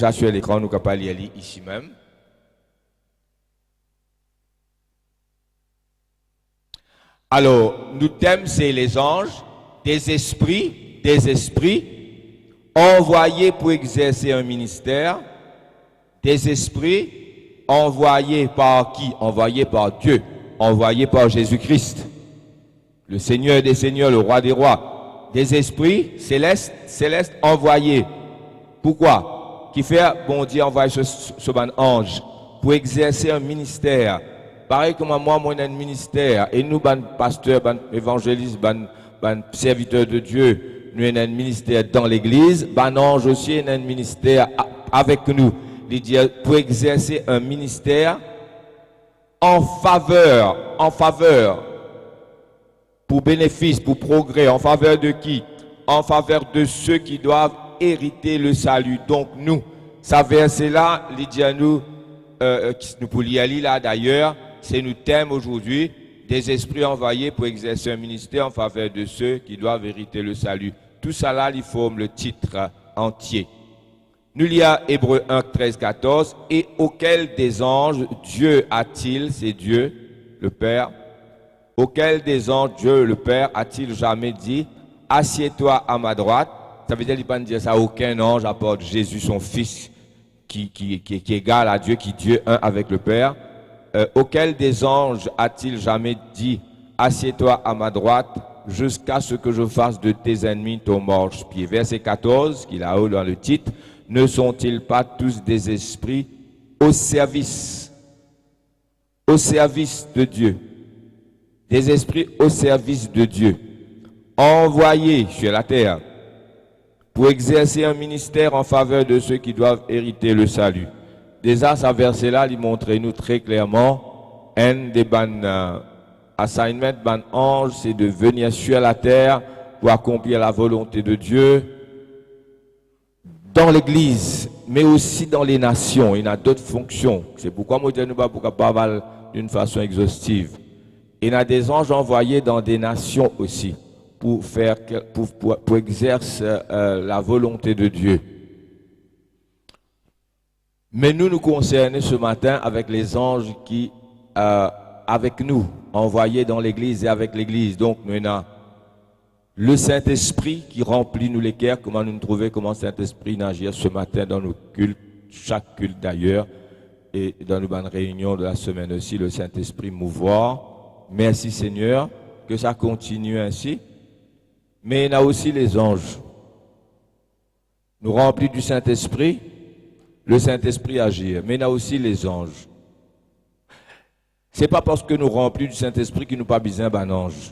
Ça sur l'écran, nous pouvons lire ici même. Alors, nous thème, c'est les anges, des esprits envoyés pour exercer un ministère, des esprits envoyés par qui? Envoyés par Dieu, envoyés par Jésus-Christ, le Seigneur des Seigneurs, le Roi des Rois, des esprits célestes envoyés. Pourquoi? Qui fait, bon Dieu, envoyer ce bon ange pour exercer un ministère. Pareil comme moi, j'ai un ministère, et nous, pasteurs, évangélistes, serviteurs de Dieu, nous avons un ministère dans l'église, ange aussi a un ministère avec nous. Il dit pour exercer un ministère en faveur, pour bénéfice, pour progrès, en faveur de qui? En faveur de ceux qui doivent hériter le salut. Donc nous, ça verset-là, il dit à nous, nous pouvons lire là d'ailleurs, c'est nous thème aujourd'hui, des esprits envoyés pour exercer un ministère en faveur de ceux qui doivent hériter le salut. Tout ça là, il forme le titre entier. Nous lisons Hébreux 1, 13, 14, et auquel des anges Dieu a-t-il, c'est Dieu, le Père, auquel des anges Dieu, le Père, a-t-il jamais dit, assieds-toi à ma droite? Ça veut dire qu'il ne peut pas dire ça à aucun ange à part Jésus, son Fils, qui est égal à Dieu, qui est Dieu un avec le Père. Auquel des anges a-t-il jamais dit, assieds-toi à ma droite jusqu'à ce que je fasse de tes ennemis ton marchepied? Verset 14, qui est là-haut dans le titre, ne sont-ils pas tous des esprits au service de Dieu? Des esprits au service de Dieu, envoyés sur la terre pour exercer un ministère en faveur de ceux qui doivent hériter le salut. Déjà, ce verset-là, il montre nous très clairement un des assignments ban ange, c'est de venir sur la terre pour accomplir la volonté de Dieu dans l'Église, mais aussi dans les nations. Il y a d'autres fonctions. C'est pourquoi moi, je ne vais pas parler d'une façon exhaustive. Il y a des anges envoyés dans des nations aussi pour exercer la volonté de Dieu. Mais nous concernons ce matin avec les anges qui, avec nous, envoyés dans l'église et avec l'église. Donc, nous avons le Saint-Esprit qui remplit nous les cœurs. Comment nous trouver, comment le Saint-Esprit agit ce matin dans nos cultes, chaque culte d'ailleurs, et dans nos bonnes réunions de la semaine aussi, le Saint-Esprit mouvoir. Merci Seigneur, que ça continue ainsi. Mais il y a aussi les anges. Nous remplis du Saint-Esprit. Le Saint-Esprit agit, mais il y a aussi les anges. Ce n'est pas parce que nous remplis du Saint-Esprit que nous pas besoin d'un ange.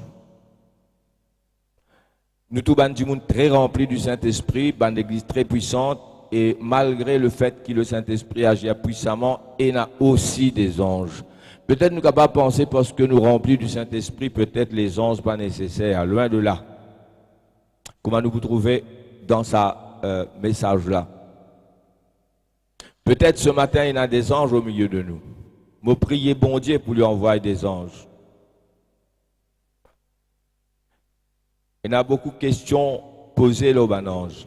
Nous tous du monde très remplis du Saint-Esprit, une église très puissante, et malgré le fait que le Saint-Esprit agit puissamment, il y a aussi des anges. Peut-être nous ne pouvons pas penser parce que nous remplis du Saint-Esprit, peut-être les anges pas nécessaires, loin de là. Comment nous vous trouvez dans sa message-là? Peut-être ce matin, il y a des anges au milieu de nous. Me priez bon Dieu pour lui envoyer des anges. Il y a beaucoup de questions posées là au ange.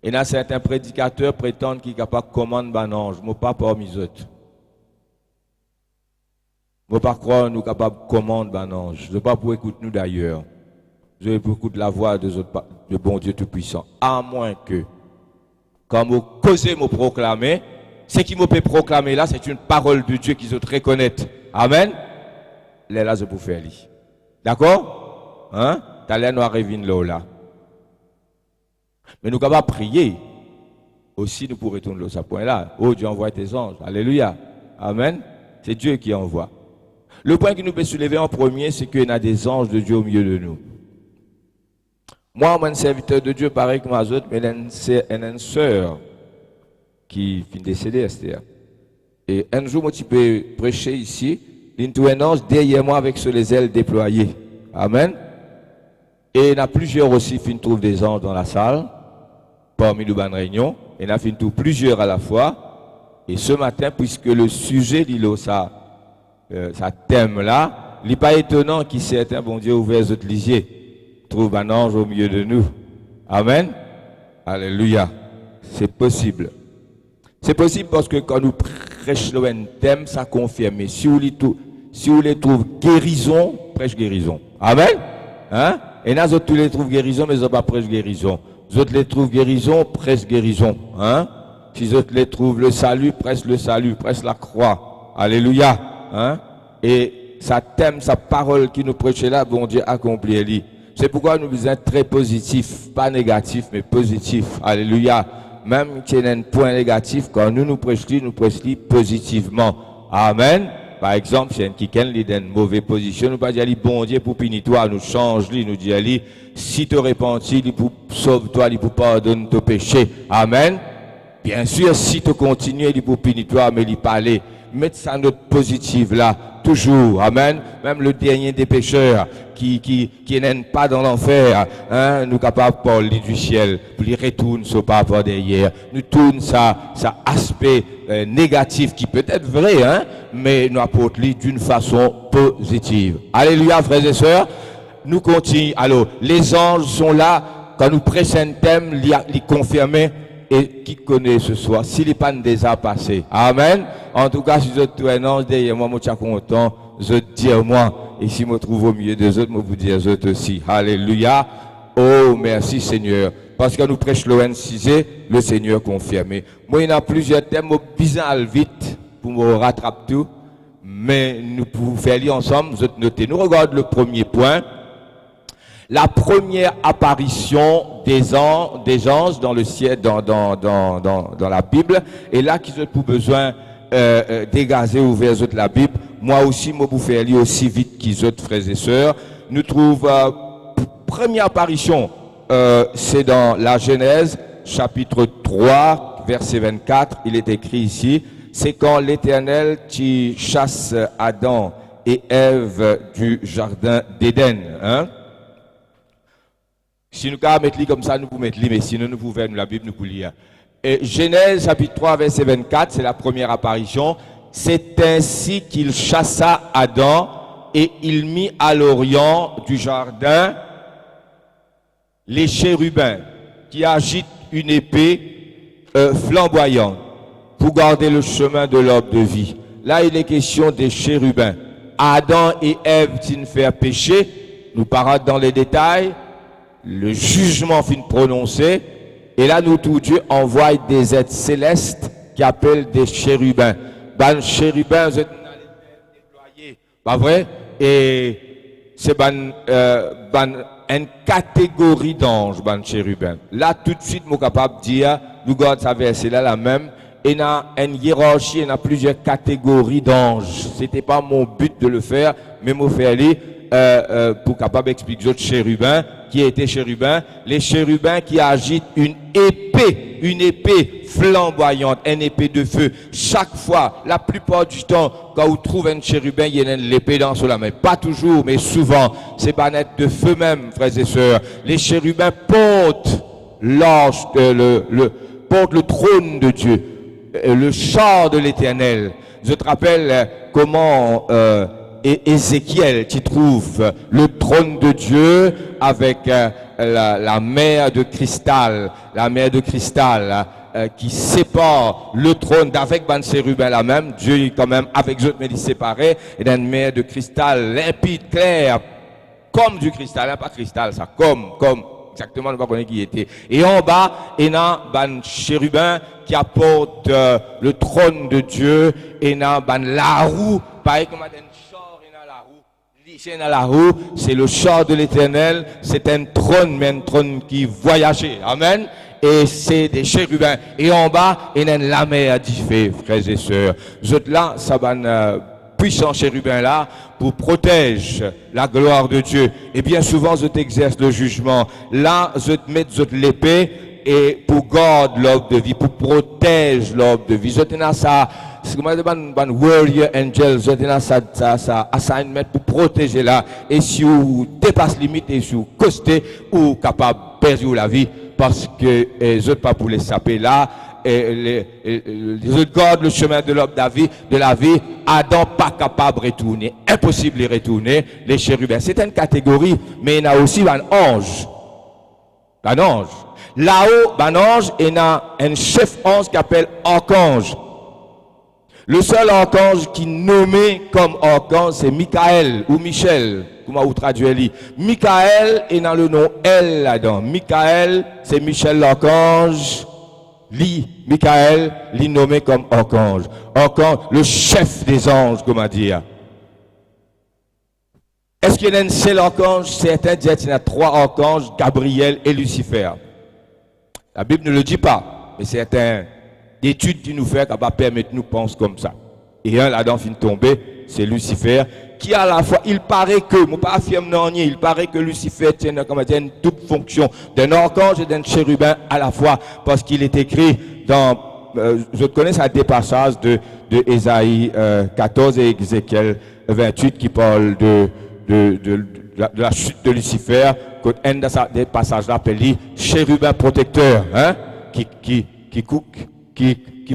Il y a certains prédicateurs prétendent qu'ils sont capables de commander un ange. Je ne pas parmi eux. Je ne pas croire que nous sommes capables de commander un ange. Je ne pas pour écouter nous d'ailleurs. Je veux pour écouter la voix de bon Dieu Tout-Puissant. À moins que quand vous causez, vous proclamez, ce qui me peut proclamer là, c'est une parole de Dieu qui se reconnaître. Amen. Là, je peux faire. D'accord? Hein? T'as l'air noir et là. Mais nous pouvons prier. Aussi, nous pourrons retourner à ce point-là. Oh, Dieu envoie tes anges. Alléluia. Amen. C'est Dieu qui envoie. Le point que nous pouvons soulever en premier, c'est qu'il y a des anges de Dieu au milieu de nous. Moi, je suis un serviteur de Dieu, pareil que moi autres, mais il y a une sœur qui finit décédée, Esther. Et un jour, moi, tu peux prêcher ici, il y a un ange derrière moi avec sur les ailes déployées. Amen. Et il y a plusieurs aussi qui trouvent des anges dans la salle, parmi les bonnes réunions. Il y en a plusieurs à la fois. Et ce matin, puisque le sujet de ça thème là, il n'est pas étonnant qu'il certains, bon Dieu, ouvert les autres lisiers. Trouve un ange au milieu de nous. Amen. Alléluia. C'est possible. C'est possible parce que quand nous prêchons le thème, ça confirme. Si vous les trouvez guérison, prêche guérison. Amen. Hein? Et là, tous les trouvent guérison, mais ils n'ont pas prêche guérison. Les autres les trouvent guérison, prêche guérison. Hein? Si les autres les trouvent le salut, prêche le salut, prêche la croix. Alléluia. Hein? Et ça thème, sa parole qui nous prêchait là, bon Dieu accomplit elle. C'est pourquoi nous sommes très positifs, pas négatifs, mais positifs. Alléluia. Même s'il y a un point négatif, quand nous prêchons positivement. Amen. Par exemple, si un qui est dans une mauvaise position, nous pas dire bon Dieu pour punir toi, nous change, nous dit si tu repentis, il pour sauve toi, il pour pardonner tes péchés. Amen. Bien sûr, si tu continues, il pour punir toi, mais il parler. Mettre ça note positive là, toujours. Amen. Même le dernier des pécheurs qui n'aiment pas dans l'enfer, hein, nous capables de parler du ciel, pour les retourner sur par rapport derrière. Nous tourne ça aspect négatif qui peut être vrai, hein, mais nous apporte d'une façon positive. Alléluia, frères et sœurs. Nous continuons. Alors, les anges sont là, quand nous prêchons un thème, les confirmer. Et qui connaît ce soir, s'il n'est pas déjà passé. Amen. En tout cas, si je trouve un ange derrière moi, je suis content, je dis moi. Et si je me trouve au milieu des autres, je vous dis aux autres aussi. Alléluia. Oh, merci Seigneur. Parce que nous prêchons le N6, le Seigneur confirmé. Moi, il y a plusieurs thèmes, bizarres vite, pour me rattraper tout. Mais nous pouvons faire lire ensemble, vous notez. Nous regardons le premier point. La première apparition des anges dans le ciel, dans la Bible, et là qu'ils ont pour besoin dégager ouvert la Bible. Moi aussi, moi vous faire lire aussi vite qu'ils ont, frères et sœurs. Nous trouvons première apparition, c'est dans la Genèse, chapitre 3, verset 24. Il est écrit ici, c'est quand l'Éternel qui chasse Adam et Ève du jardin d'Éden, hein. Si nous pouvons mettre comme ça, nous pouvons mettre mais sinon nous pouvons la Bible, nous pouvons lire. Et Genèse chapitre 3, verset 24, c'est la première apparition. C'est ainsi qu'il chassa Adam et il mit à l'orient du jardin les chérubins qui agitent une épée flamboyante pour garder le chemin de l'arbre de vie. Là, il est question des chérubins. Adam et Ève, s'ils fait pécher, nous parlons dans les détails. Le jugement fin prononcé, et là nous tout Dieu envoie des êtres célestes qui appellent des chérubins. Ben chérubins, vous êtes déployés, pas vrai? Et c'est une catégorie d'anges, ben chérubins. Là tout de suite, moi capable de dire, nous gardons ça verset là la même. Et il y a une hiérarchie, il y a plusieurs catégories d'anges. C'était pas mon but de le faire, mais moi faire pour capable d'expliquer aux chérubins qui étaient chérubins, les chérubins qui agitent une épée flamboyante, une épée de feu. Chaque fois, la plupart du temps, quand vous trouvez un chérubin, il y a l'épée dans la main. Pas toujours, mais souvent, c'est pas net de feu même, frères et sœurs. Les chérubins portent l'ange, portent le trône de Dieu, le char de l'Éternel. Je te rappelle comment et Ézéchiel, tu trouves le trône de Dieu avec la mer de cristal, qui sépare le trône d'avec ban chérubin là même. Dieu quand même avec eux mais il séparé et d'une mer de cristal limpide, claire, comme du cristal, hein, pas cristal ça, comme exactement, on ne va pas connaître qui était. Et en bas, il y a ban chérubin qui apporte le trône de Dieu et il y a ban la roue, pareil comme la roue, c'est le char de l'Éternel, c'est un trône, mais un trône qui voyageait. Amen. Et c'est des chérubins. Et en bas, il y a une lamée à differ, frères et sœurs. Vous là, ça va puissant chérubin là, pour protéger la gloire de Dieu. Et bien souvent, je t'exerce le jugement. Là, je te mets l'épée et pour garder l'ordre de vie, pour protéger l'ordre de vie. Je te mets ça. C'est comme un warrior angel, ça assignment pour protéger là. Et si vous dépassez limite et si vous costez, ou capable de perdre la vie, parce que les autres pas pour les saper là, les autres gardent le chemin de l'homme de la vie, Adam pas capable de retourner, impossible de retourner, les chérubins. C'est une catégorie, mais il y a aussi un ange. Un ange. Là-haut, un ange, et a un chef ange qui appelle archange. Le seul archange qui nommé comme archange, c'est Michael ou Michel. Comment vous traduisez? Michael est dans le nom L là-dedans. Michael, c'est Michel l'archange. Michael, nommé comme archange. Archange, le chef des anges, comment dire. Est-ce qu'il y a un seul archange? Certains disent qu'il y a 3 archanges, Gabriel et Lucifer. La Bible ne le dit pas, mais c'est une étude qui nous fait, qui va permettre de nous penser comme ça. Et un là-dedans finit de tomber, c'est Lucifer, qui à la fois, il paraît que, moi pas affirme non, il paraît que Lucifer tient une double fonction d'un archange et d'un chérubin à la fois, parce qu'il est écrit dans, je connais ça des passages de Ésaïe 14 et Ézéchiel 28 qui parlent de la chute de Lucifer, un des passages là appelé chérubin protecteur, hein, qui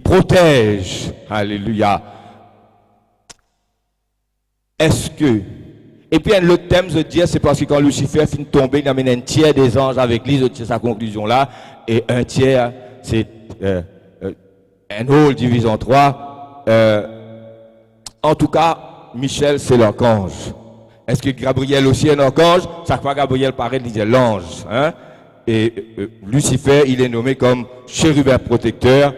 protège. Alléluia. Est-ce que, et puis le thème je dis c'est parce que quand Lucifer finit de tomber, il amène un tiers des anges avec lui, je tire sa conclusion là, et un tiers c'est un whole divisé en 3. En tout cas, Michel c'est l'archange. Est-ce que Gabriel aussi est un archange? Chaque fois Gabriel paraît, il dit l'ange. Hein? Et Lucifer, il est nommé comme chérubin protecteur.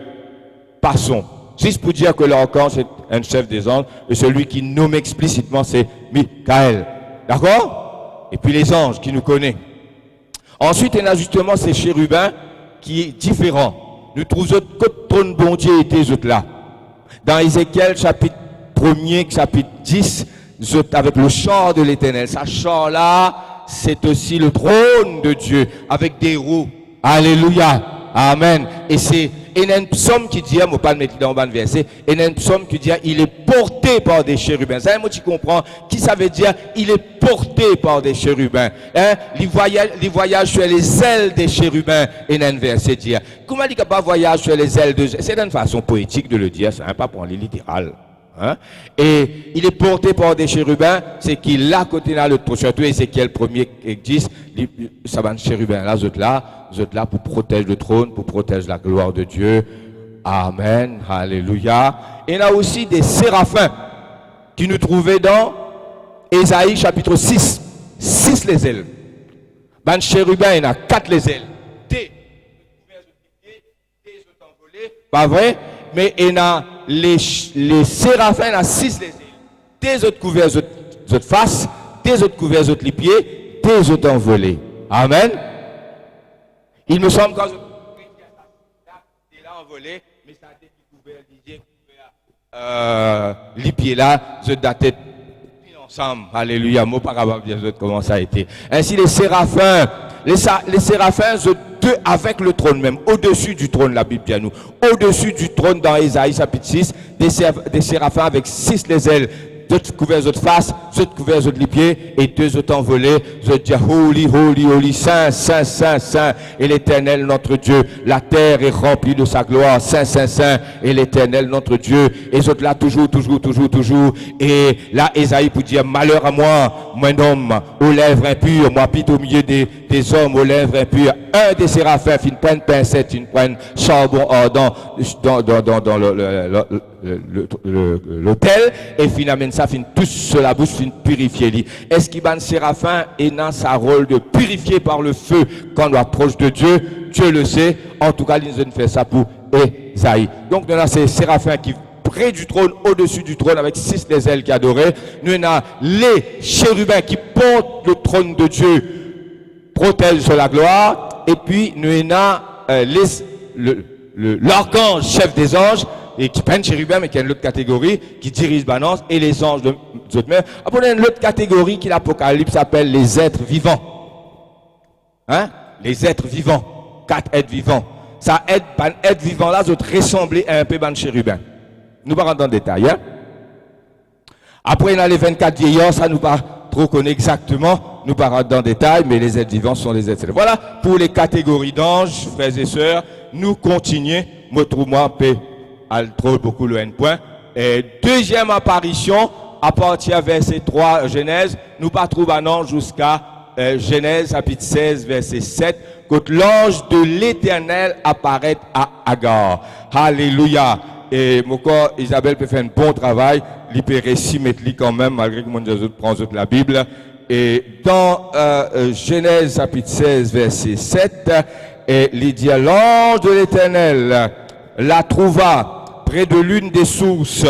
Passons. Juste pour dire que l'archange est un chef des anges, et celui qui nomme explicitement, c'est Michael. D'accord? Et puis les anges qui nous connaissent. Ensuite, il y a justement ces chérubins qui est différent. Nous trouvons que le trône bon Dieu était autres là. Dans Ézéchiel, chapitre 1er, chapitre 10, avec le char de l'Éternel. Ce char-là, c'est aussi le trône de Dieu, avec des roues. Alléluia. Amen. Et il y a un psaume qui dit, je ne vais pas le mettre dans le verset, il y a un psaume qui dit, il est porté par des chérubins. Ça, moi, tu comprends, qui ça veut dire, il est porté par des chérubins. Hein? Il voyage sur les ailes des chérubins. Et il y a un verset qui dit, comment il ne pas voyage sur les ailes de... C'est une façon poétique de le dire, ça n'est pas pour les littéral. Hein? Et il est porté par des chérubins, c'est qu'il a côté là le trône, surtout Ézéchiel 1er et 10, ça va un chérubin là, vous êtes là pour protéger le trône, pour protéger la gloire de Dieu. Amen, alléluia. Et il y a aussi des séraphins qui nous trouvaient dans Ésaïe chapitre 6, 6 les ailes. Ben chérubin, il y en a 4 les ailes. Des envolés, pas vrai? Mais il y a les séraphins, il y a 6 les ailes. Des autres couverts, des autres faces, des autres couverts, des autres les pieds, des autres envolés. Amen. Il me semble quand je il a envolé, mais ça a été couvert, les pieds là, je datais ensemble. Alléluia, mot par rapport à comment ça a été. Ainsi les séraphins, les séraphins, deux avec le trône même, au-dessus du trône, la Bible dit à nous, au-dessus du trône dans Ésaïe chapitre 6, des séraphins avec 6 les ailes, 2 couverts autres faces, 2 couverts autres les pieds, et 2 autres envolés, je dis holy, holy, holy, saint, saint, saint, saint, et l'Éternel notre Dieu, la terre est remplie de sa gloire, saint, saint, saint, et l'Éternel notre Dieu, et autres là toujours, et là Ésaïe pour dire malheur à moi, mon homme, aux lèvres impures, moi pite au milieu des hommes aux lèvres impures, un des séraphins fin prenne pincette, fin prenne charbon ardent dans l'autel, et finalement ça fin tous sur la bouche, fin purifier lui. Est-ce qu'il va un séraphin et dans sa rôle de purifier par le feu quand on approche de Dieu? Dieu le sait, en tout cas il nous a fait ça pour Ésaïe. Donc nous avons ces séraphins qui près du trône, au-dessus du trône, avec 6 des ailes qui adoraient. Nous avons les chérubins qui portent le trône de Dieu, protègent sur la gloire, et puis nous avons l'archange, chef des anges, et qui prennent chérubin, mais qui est une autre catégorie, qui dirige balance, et les anges de autres mêmes. Après, une autre catégorie qui l'Apocalypse appelle les êtres vivants. Hein? Les êtres vivants. 4 êtres vivants. Ça aide, un être vivant là, de ressembler à un peu de chérubin. Nous ne pas rentrer dans le détail. Hein? Après, il y a les 24 vieillards, ça nous pas trop connaître exactement, nous pas rentrer dans le détail, mais les êtres vivants sont les êtres célestes. Voilà pour les catégories d'anges, frères et sœurs. Nous continuons. Moi, trouve-moi, trop beaucoup le N point. Et deuxième apparition, à partir verset 3 Genèse, nous pas trouver un ange jusqu'à Genèse chapitre 16, verset 7, quand l'ange de l'Éternel apparaît à Agar. Alléluia. Et mon corps, Isabelle peut faire un bon travail, il peut réciter quand même, malgré que mon Dieu prend la Bible. Et dans Genèse chapitre 16, verset 7, il dit, l'ange de l'Éternel la trouva près de l'une des sources.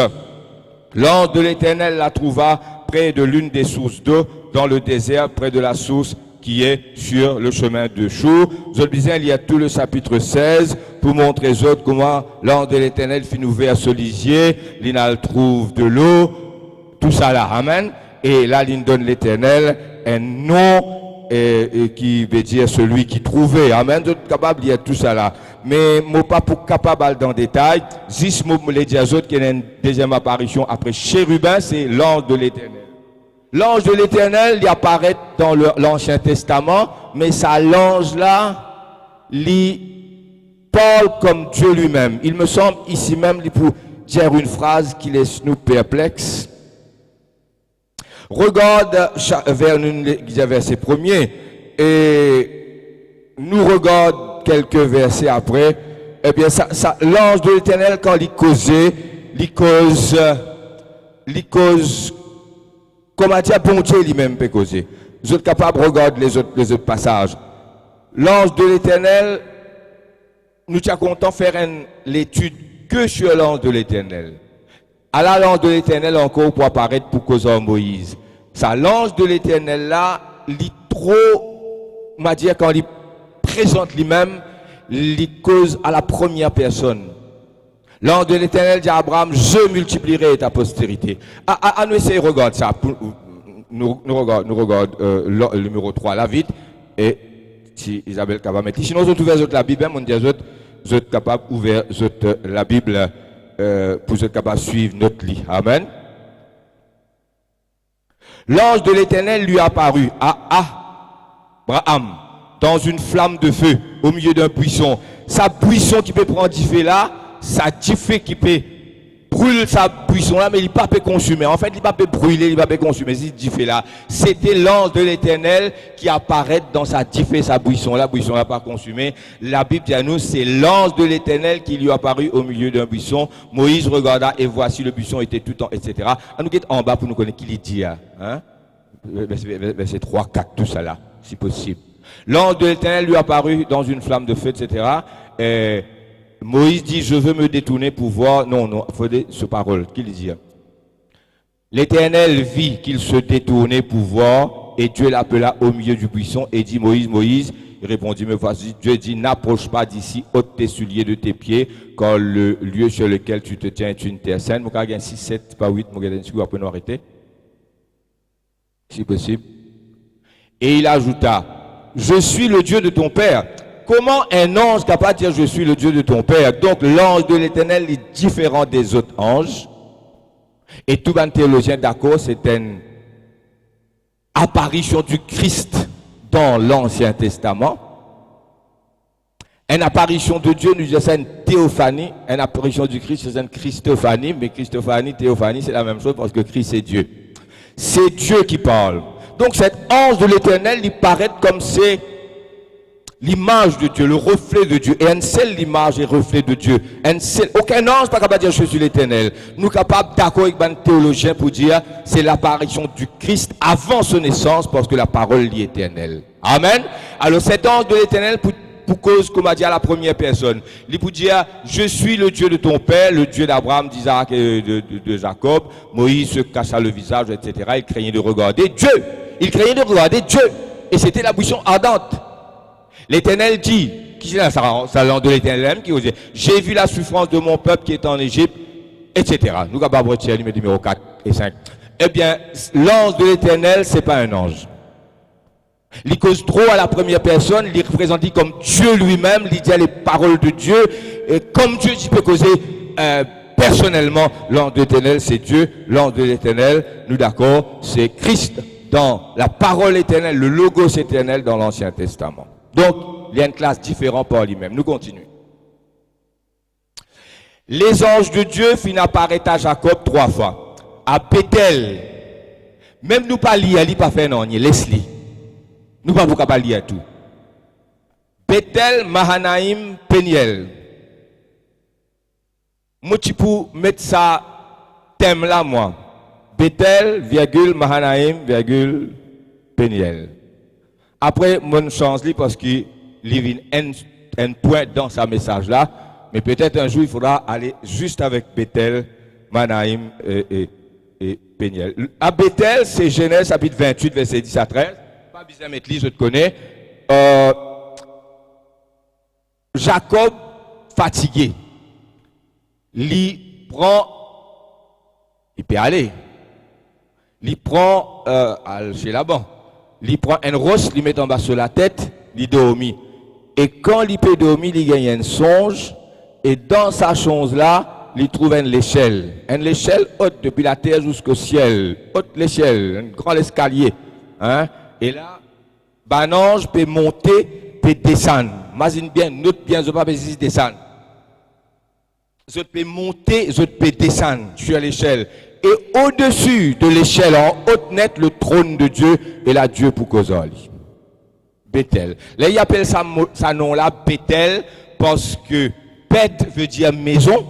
L'ange de l'Éternel la trouva près de l'une des sources d'eau dans le désert, près de la source qui est sur le chemin de Chour. Je le disais, il y a tout le chapitre 16 pour montrer aux autres comment l'ange de l'Éternel fit ouvrir ce lisier, il trouve de l'eau, tout ça là, amen. Et là, il donne l'Éternel un nom qui veut dire celui qui trouvait, amen. Vous êtes capable, il y a tout ça là. Mais moi pas pour capable d'aller dans le détail. Juste moi les dire aux autres qu'il y a une deuxième apparition après chérubin, c'est l'ange de l'Éternel. L'ange de l'Éternel, il apparaît dans l'Ancien Testament, mais ça, l'ange là, il parle comme Dieu lui-même. Il me semble ici même, il peut dire une phrase qui laisse nous perplexes. Regarde vers verset premier et nous regarde quelques versets après. Eh bien, l'ange de l'Éternel, quand il causait, il cause comment dire, bon Dieu lui-même peut causer. Vous êtes capable de regarder les autres passages. L'ange de l'Éternel, nous sommes contents de faire l'étude que sur l'ange de l'Éternel. À l'ange de l'Éternel encore pour apparaître pour causer Moïse. Ça, l'ange de l'Éternel là, il trop, on va dire, quand il présente lui-même, il cause à la première personne. L'ange de l'Éternel dit à Abraham, je multiplierai ta postérité. Nous essayons de regarder ça. Nous regardons le numéro 3 là vite. Et si Isabelle capable mettre. Sinon, vous ouvert la Bible, on dit vous êtes capable d'ouvrir la Bible pour être capable de suivre notre lit. Amen. L'ange de l'Éternel lui apparut à Abraham dans une flamme de feu au milieu d'un buisson. Sa buisson qui peut prendre du feu là, ça fait qui peut brûler sa buisson là, mais il ne peut pas consumer. En fait, il ne peut pas brûler, il ne peut pas consumer. C'est diffé là. C'était l'ange de l'Éternel qui apparaît dans sa diffé, sa buisson là. Buisson là pas consumé. La Bible dit à nous, c'est l'ange de l'Éternel qui lui apparut au milieu d'un buisson. Moïse regarda et voici le buisson était tout en, etc. On nous guette en bas pour nous connaître qui il dit, hein? Verset 3, 4, tout ça là, si possible. L'ange de l'Éternel lui apparut dans une flamme de feu, etc. Et Moïse dit, je veux me détourner pour voir. Non, il faut ce parole. Qu'il dit. L'Éternel vit qu'il se détournait pour voir, et Dieu l'appela au milieu du buisson et dit, Moïse, Moïse. Il répondit, me voici. Dieu dit, n'approche pas d'ici, ôte tes souliers de tes pieds, car le lieu sur lequel tu te tiens est une terre sainte. Mon gars, 6, 7, pas 8, mon gars, après nous arrêter. Si possible. Et il ajouta, je suis le Dieu de ton père. Comment un ange capable de dire je suis le Dieu de ton père? Donc l'ange de l'Éternel est différent des autres anges. Et tout un théologien d'accord, c'est une apparition du Christ dans l'Ancien Testament. Une apparition de Dieu, nous disons c'est une théophanie. Une apparition du Christ, c'est une christophanie. Mais christophanie, théophanie, c'est la même chose parce que Christ c'est Dieu. C'est Dieu qui parle. Donc cet ange de l'Éternel, il paraît comme c'est l'image de Dieu, le reflet de Dieu. Et une seule image et reflet de Dieu. Aucun ange n'est pas capable de dire je suis l'Éternel. Nous sommes capables d'accord avec un théologien pour dire c'est l'apparition du Christ avant son naissance parce que la parole est éternelle. Amen. Alors cet ange de l'Éternel pour cause, comme a dit à la première personne, il peut dire je suis le Dieu de ton père, le Dieu d'Abraham, d'Isaac et de Jacob. Moïse se cacha le visage, etc. Il craignait de regarder Dieu. Il craignait de regarder Dieu. Et c'était la buisson ardente. L'Éternel dit, qui c'est là, ça l'ange de l'Éternel qui osait, j'ai vu la souffrance de mon peuple qui est en Égypte, etc. Nous avons retiré le numéro 4 et 5. Eh bien, l'ange de l'Éternel, c'est pas un ange. Il cause trop à la première personne, il est représenté comme Dieu lui-même, il dit les paroles de Dieu, et comme Dieu il peut causer personnellement, l'ange de l'Éternel, c'est Dieu, l'ange de l'Éternel, nous d'accord, c'est Christ dans la parole éternelle, le logos éternel dans l'Ancien Testament. Donc, il y a une classe différente par lui-même. Nous continuons. Les anges de Dieu finissent apparaître à Jacob 3 fois. À Bethel. Même nous pas lire, il pas fait non, laisse-les. Nous ne pouvons pas lire tout. Bethel, Mahanaïm, Peniel. Moi, tu peux mettre ça thème là, moi. Bethel, virgule, Mahanaïm, virgule, Peniel. Après, mon chance parce qu'il y a un point dans sa message là. Mais peut-être un jour, il faudra aller juste avec Bethel, Mahanaïm et Peniel. À Bethel, c'est Genèse chapitre 28, verset 10 à 13. Pas besoin de mettre je te connais. Jacob, fatigué, il prend, il peut aller, il prend chez Laban, il prend une roche, il met en bas sur la tête, il dormit. Et quand il peut dormir, il gagne un songe, et dans sa chose là, il trouve une échelle haute depuis la terre jusqu'au ciel, haute l'échelle, un grand escalier. Hein? Et là, un ange peut monter, peut descendre. Imagine bien, note bien, je ne peux pas descendre. Je peux monter, je peux descendre sur l'échelle. Et au-dessus de l'échelle, en haute net, le trône de Dieu et la Dieu pour Kozoli. Bethel. Là, il appelle ça nom là, Bethel, parce que Beth veut dire maison.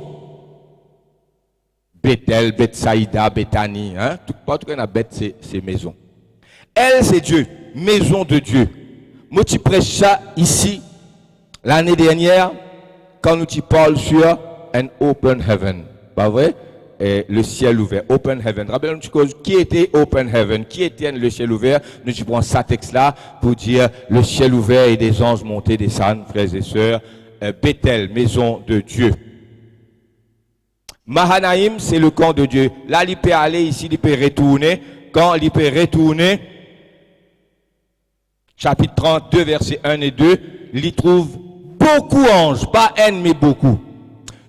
Bethel, Bethsaïda, Bethanie. Hein? Tout cas, la Beth, c'est maison. Elle, c'est Dieu, maison de Dieu. Moi, tu prêches ça ici, l'année dernière, quand nous tu parles sur un open heaven. Pas vrai? Et le ciel ouvert, open heaven. Rappelez-nous qui était open heaven, qui était le ciel ouvert. Nous tu prends ça texte-là pour dire le ciel ouvert et des anges montés, descendent, frères et sœurs. Bethel, maison de Dieu. Mahanaïm, c'est le camp de Dieu. Là, il peut aller ici, il peut retourner. Quand il peut retourner, chapitre 32, versets 1 et 2, il trouve beaucoup d'anges, pas un, mais beaucoup.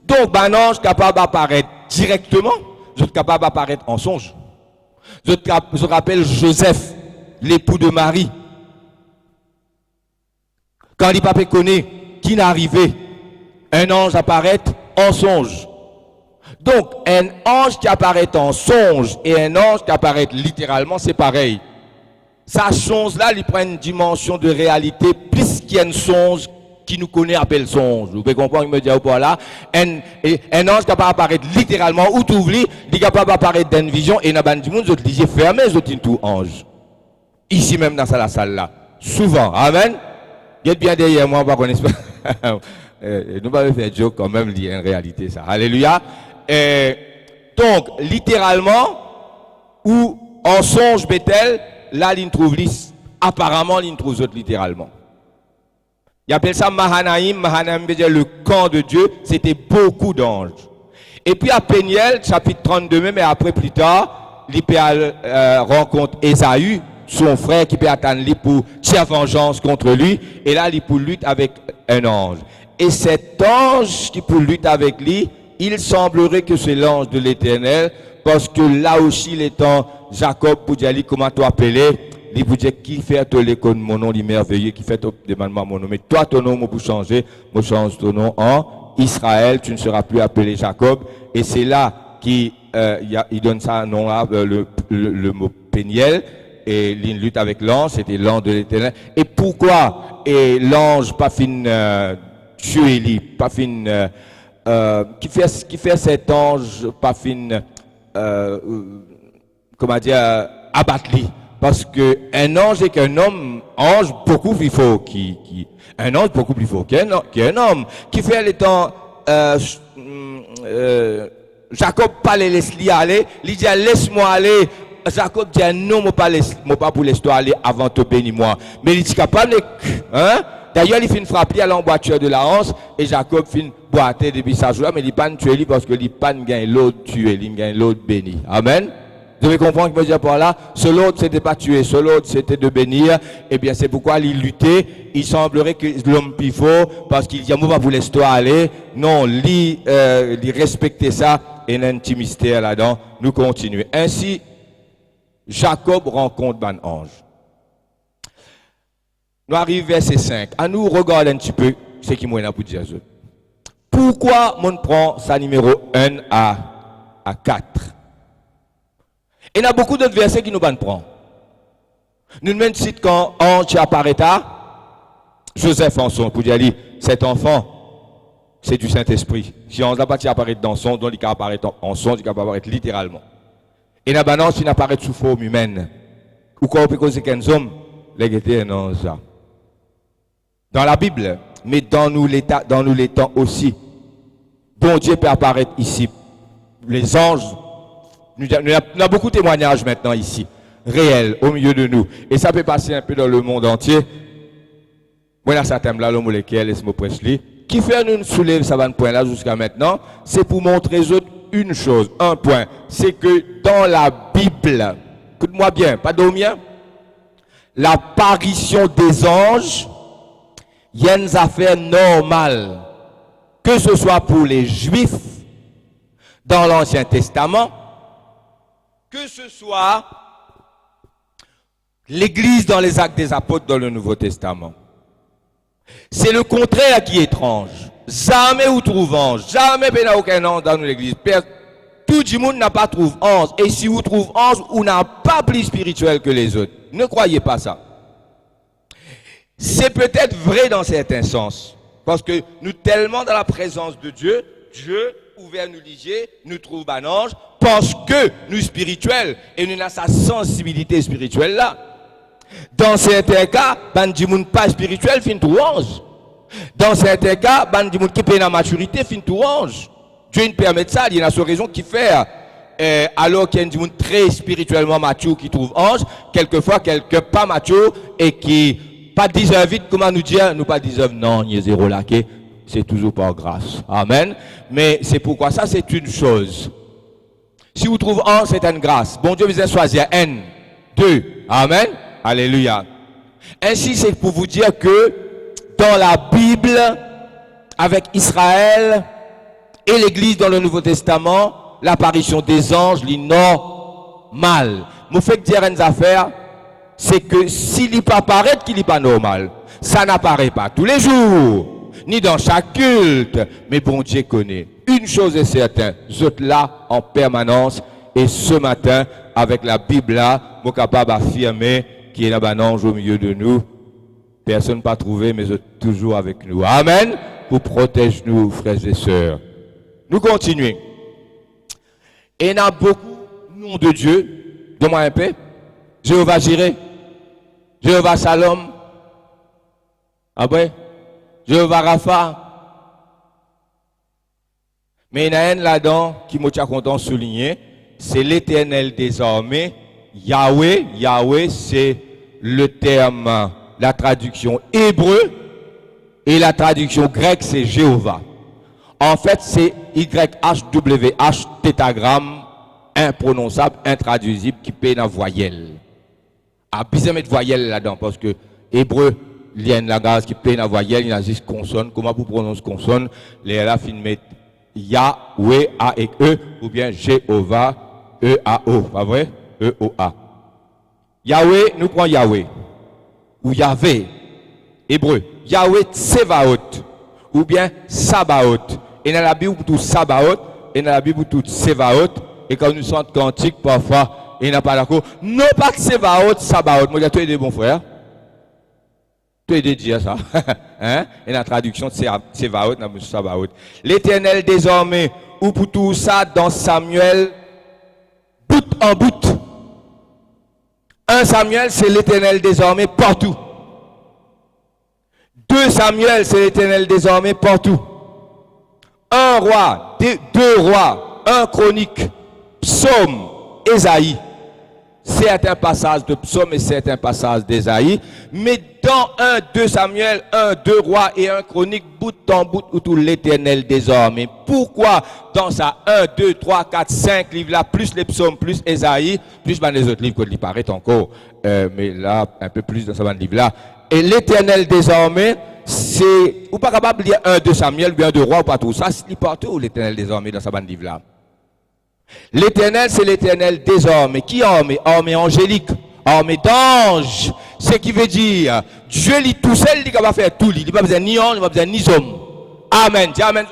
Donc, un ange capable d'apparaître directement, je suis capable d'apparaître en songe. Je rappelle Joseph, l'époux de Marie. Quand les papes connaissent qui n'est arrivé, un ange apparaît en songe. Donc, un ange qui apparaît en songe et un ange qui apparaît littéralement, c'est pareil. Sa chose-là, il prend une dimension de réalité, puisqu'il y a un songe qui nous connaît appelle songe. Vous pouvez comprendre, il me dit au point là. Un ange qui apparaît littéralement, ou tout oublie, il est capable d'apparaître dans une vision, et dans le monde, je te dis, fermé, je te dis tout ange. Ici même dans la salle là. Souvent. Amen. Il est bien derrière moi, on va connaître pas. Nous allons faire joke quand même, il y a une réalité ça. Alléluia. Donc, littéralement, ou en songe Bethel, là, il trouve apparemment, il trouve autres littéralement. Il appelle ça Mahanaïm. Mahanaïm veut dire le camp de Dieu. C'était beaucoup d'anges. Et puis à Peniel, chapitre 32 même, et après plus tard, il rencontre Ésaü, son frère qui peut attendre lui pour tirer vengeance contre lui. Et là, il peut lutter avec un ange. Et cet ange qui peut lutter avec lui, il semblerait que c'est l'ange de l'Éternel, parce que là aussi, il est en Jacob pour dire comment tu appeler. Il vous dit qui fait te l'école mon nom, il merveilleux, qui fait te demandement mon nom. Mais toi, ton nom, pour changer, moi change ton nom en Israël, tu ne seras plus appelé Jacob. Et c'est là qu'il il donne ça un nom là, le mot Péniel. Et il lutte avec l'ange, c'était l'ange de l'Éternel. Et pourquoi et l'ange pas fin tuer lui, pas fin qui fait cet ange pas fin comment dire abattre lui. Parce que un ange est qu'un homme, ange beaucoup plus fort un ange beaucoup plus fort qu'un homme qui fait les temps Jacob pas les laisse aller, il dit laisse-moi aller. Jacob dit non, moi pas pour laisser toi aller avant de bénir moi. Mais il dit capable hein? D'ailleurs il fait frapper à l'emboîture de la hanse et Jacob fait boiter depuis sa joie, mais il pas tuer lui parce que il pas gagne l'autre tuer, il gagne l'autre béni. Amen. Vous devez comprendre ce que je veux dire par là. Ce l'autre, c'était pas tuer. Ce l'autre, c'était de bénir. Eh bien, c'est pourquoi il luttait. Il semblerait que l'homme pivot, parce qu'il dit, moi, va vous laisser toi aller. Non, il respectait ça. Et il y a un petit mystère là-dedans. Nous continuons. Ainsi, Jacob rencontre un ange. Nous arrivons verset 5. À nous regarder un petit peu ce qui m'a pour dire. Pourquoi on prend sa numéro 1 à 4? Et il y a beaucoup d'autres versets qui nous prennent. Nous même si quand ange apparaît Joseph en son, pour dire, cet enfant, c'est du Saint-Esprit. Si on n'a pas apparaît dans son, donc il peut apparaître en son, il peut apparaître littéralement. Et la balance, il apparaît sous forme humaine. Ou quand on peut causer qu'un homme, les guetter non ça. Dans la Bible, mais dans nous les temps aussi. Bon Dieu peut apparaître ici. Les anges, nous avons beaucoup de témoignages maintenant ici, réels, au milieu de nous. Et ça peut passer un peu dans le monde entier. Voilà, ça thème là, l'homme lequel est ce mot Presley. Qui fait nous soulever ça point là jusqu'à maintenant, c'est pour montrer une chose, un point. C'est que dans la Bible, écoute-moi bien, pas d'omien, l'apparition des anges, il y a une affaire normale. Que ce soit pour les Juifs dans l'Ancien Testament, que ce soit l'Église dans les Actes des Apôtres dans le Nouveau Testament. C'est le contraire qui est étrange. Jamais vous trouvez ange, jamais il n'y a aucun ange dans l'Église. Tout le monde n'a pas trouvé ange. Et si vous trouvez ange, vous n'avez pas plus spirituel que les autres. Ne croyez pas ça. C'est peut-être vrai dans certains sens. Parce que nous tellement dans la présence de Dieu, Dieu ouvert nous liger, nous trouve un ange, parce que nous spirituels, et nous avons sa sensibilité spirituelle là. Dans certains cas, bandimoun pas spirituel, fin tout ange. Dans certains cas, bandimoun qui paye la maturité, fin tout ange. Dieu ne permet ça, il y a une raison qui fait, alors qu'il y a un monde très spirituellement mature qui trouve ange, quelquefois quelqu'un pas mature et qui pas deserve vite, comment nous dire, nous pas deserve, non, il y a zéro laqué, c'est toujours par grâce. Amen. Mais c'est pourquoi ça, c'est une chose. Si vous trouvez un, c'est une grâce. Bon Dieu vous a choisi un, deux. Amen. Alléluia. Ainsi, c'est pour vous dire que dans la Bible, avec Israël et l'Église dans le Nouveau Testament, l'apparition des anges, est normal. Vous faites dire une affaire, c'est que s'il n'est pas apparaît, qu'il n'est pas normal. Ça n'apparaît pas tous les jours, ni dans chaque culte, mais bon Dieu connaît. Une chose est certaine, vous êtes là en permanence, et ce matin, avec la Bible là, vous êtes capable d'affirmer qu'il y a un ange au milieu de nous. Personne n'a pas trouvé, mais vous êtes toujours avec nous. Amen. Pour protéger nous, frères et sœurs. Nous continuons. Et il y a beaucoup de noms de Dieu. Donne-moi un peu. Jéhovah Jireh. Jéhovah Shalom. Après, Jéhovah Rapha. Mais il y en a un là-dedans qui m'a content de souligner. C'est l'Éternel des armées. Yahweh. Yahweh, c'est le terme, la traduction hébreu. Et la traduction grecque, c'est Jéhovah. En fait, c'est YHWH, tétagramme, imprononçable, intraduisible, qui paye la voyelle. Ah, besoin mettre voyelle là-dedans, parce que hébreu, il y a une langage qui paye la voyelle, il y a juste consonne. Comment vous prononcez consonne? Les là, fin mettre Yahweh, A et E, ou bien Jéhovah, E-A-O. Pas vrai? E-O-A. Yahweh, nous prenons Yahweh. Ou Yahvé, hébreu. Yahweh Tsevaot, ou bien Sabaoth. Et dans la Bible, tout Sabaoth, et dans la Bible, tout Tsevaot. Et quand nous sommes cantiques, parfois, il n'y a pas d'accord. Non, pas Tsevaot, Sabaoth. Moi, tu es des bons frères. Tu es des dire ça. Hein? Et la traduction, c'est Tsevaot, Sabaoth. L'Éternel désormais, ou pour tout ça, dans Samuel, bout en bout. 1 Samuel, c'est l'Éternel désormais partout. 2 Samuel, c'est l'Éternel désormais partout. 1 roi, 2 rois, 1 chronique, psaume, Ésaïe. Certains passages de psaume et certains passages d'Ésaïe. Mais dans 1, 2 Samuel, 1, 2 rois et 1 chronique, bout en bout, où tout l'Éternel désormais. Pourquoi dans ça 1, 2, 3, 4, 5 livres là, plus les psaumes, plus Ésaïe, plus les autres livres qui paraissent encore, mais là, un peu plus dans ce livre là. Et l'Éternel désormais, c'est, ou pas capable de lire 1, 2 Samuel, ou 1, 2 rois, ou pas tout ça, c'est partout l'Éternel désormais dans ce livre là. L'Éternel, c'est l'Éternel désormais. Qui armé? Armé angélique, armé d'anges. Ce qui veut dire, Dieu lit tout seul, il va faire tout. Il n'a pas besoin ni ange, il n'a pas besoin ni homme. Amen. Dis amen.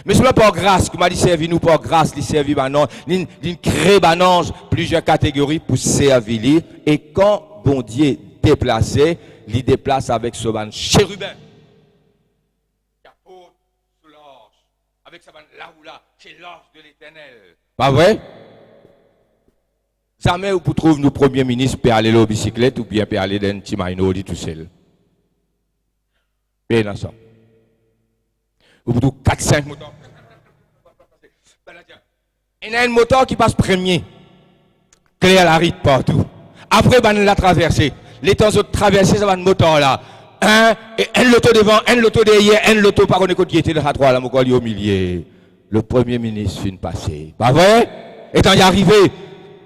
Mais cela par grâce, comme il servi nous par grâce, il servi banon, il crée banange plusieurs catégories pour servir lui. Et quand bon Dieu déplacé, il déplace avec ce ban chérubin. Qui apôtre sous l'orge. Avec ce ban là ou là, c'est l'orge de l'Éternel. Pas vrai? Jamais vous trouvez nos premiers ministres pour aller au bicyclette ou bien pour aller dans un petit maïno tout seul. Bien dans ça. Vous trouvez 4-5 moteurs. Il y a un moteur qui passe premier. Claire la rite partout. Après, il l'a traversé. Les temps de traverser, ça va un moteur là. Et un loto devant, un loto derrière, un loto par contre qui était de la droite, là, mon au milieu. Le premier ministre finit passer. Pas vrai? Et quand il est arrivé,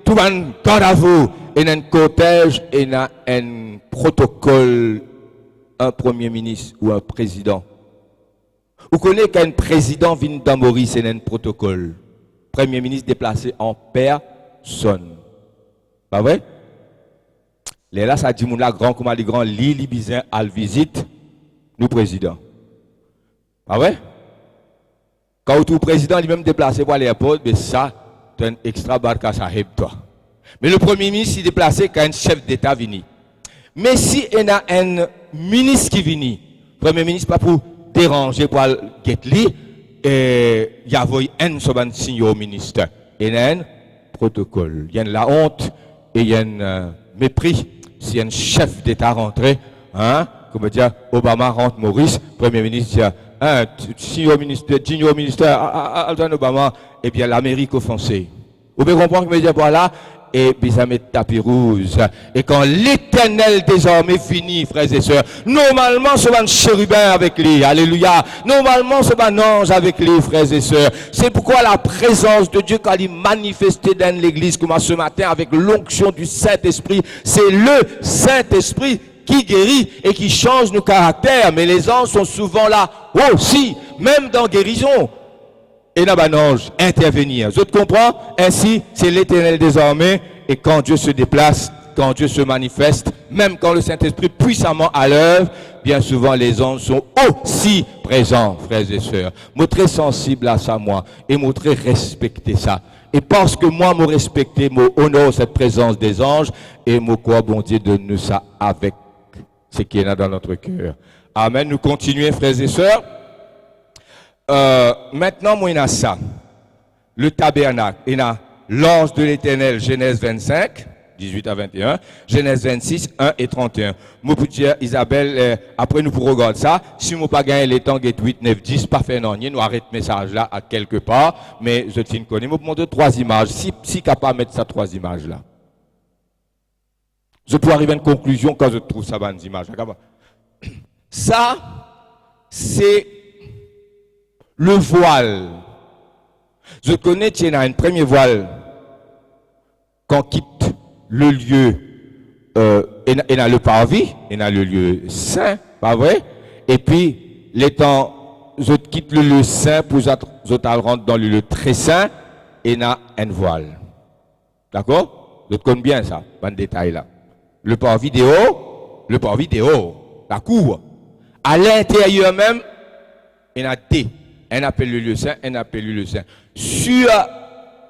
tout le monde, garde à vous, il y a un cortège, il y a un protocole, un premier ministre ou un président. Vous connaissez qu'un président vient dans Maurice, c'est un protocole. Premier ministre déplacé en personne. Pas vrai? Les là, ça dit, mon là, grand, comme les grands, Lili Bizin, à la visite, nous président. Pas vrai? Quand tout président lui-même déplacé pour l'aéroport, mais ça, c'est un extra barca, ça aide toi. Mais le premier ministre, il est déplacé quand un chef d'État vient. Mais si il y a un ministre qui vient, premier ministre, pas pour déranger, pour guetter, il y a un signe au ministre. Il y a un protocole. Il y a la honte et il y a un mépris. Si un chef d'État rentré, comme dire, Obama rentre Maurice, premier ministre dit, signe au ministère, Alton Obama, eh bien l'Amérique offensée. Vous pouvez comprendre que je veux dire par là? Et puis ça met tapis rouge. Et quand l'Éternel désormais finit, frères et sœurs, normalement ce va un chérubin avec lui, alléluia. Normalement ce va un ange avec lui, frères et sœurs. C'est pourquoi la présence de Dieu, quand il est manifestée dans l'église, comme ce matin, avec l'onction du Saint-Esprit, c'est le Saint-Esprit qui guérit et qui change nos caractères. Mais les anges sont souvent là aussi, même dans guérison. Et là, un ange intervenir. Vous comprenez? Ainsi, c'est l'Éternel désormais. Et quand Dieu se déplace, quand Dieu se manifeste, même quand le Saint-Esprit puissamment à l'œuvre, bien souvent les anges sont aussi présents, frères et sœurs. Moi très sensible à ça, moi, et moi très respecter ça. Et parce que moi, me respecter, moi honore cette présence des anges, et moi quoi, bon Dieu, donne-nous ça avec ce qui est là dans notre cœur. Amen. Nous continuons, frères et sœurs. Maintenant, moi, il y a ça. Le tabernacle. Il y a l'ange de l'Éternel, Genèse 25, 18 à 21. Genèse 26, 1 et 31. Moi, pour dire, Isabelle, après nous pourrons regarder ça. Si nous pas gagné les temps, 8, 9, 10, pas fait non, nous arrête le message là à quelque part. Mais je tiens connais. Moi, pour montrer 3 images. Si capable de mettre ça 3 images là. Je peux arriver à une conclusion quand je trouve ça, bonnes images. Ça, c'est le voile. Je connais, il y a une première voile quand on quitte le lieu, et dans le parvis, et dans le lieu saint, pas vrai? Et puis, les temps, je quitte le lieu saint pour je rentre dans le lieu très saint, et dans une voile. D'accord? Je connais bien ça, pas de détail là. Le parvis dehors, la cour. À l'intérieur même, il y en a deux. Un appelle le lieu saint, un appelle le lieu saint. Sur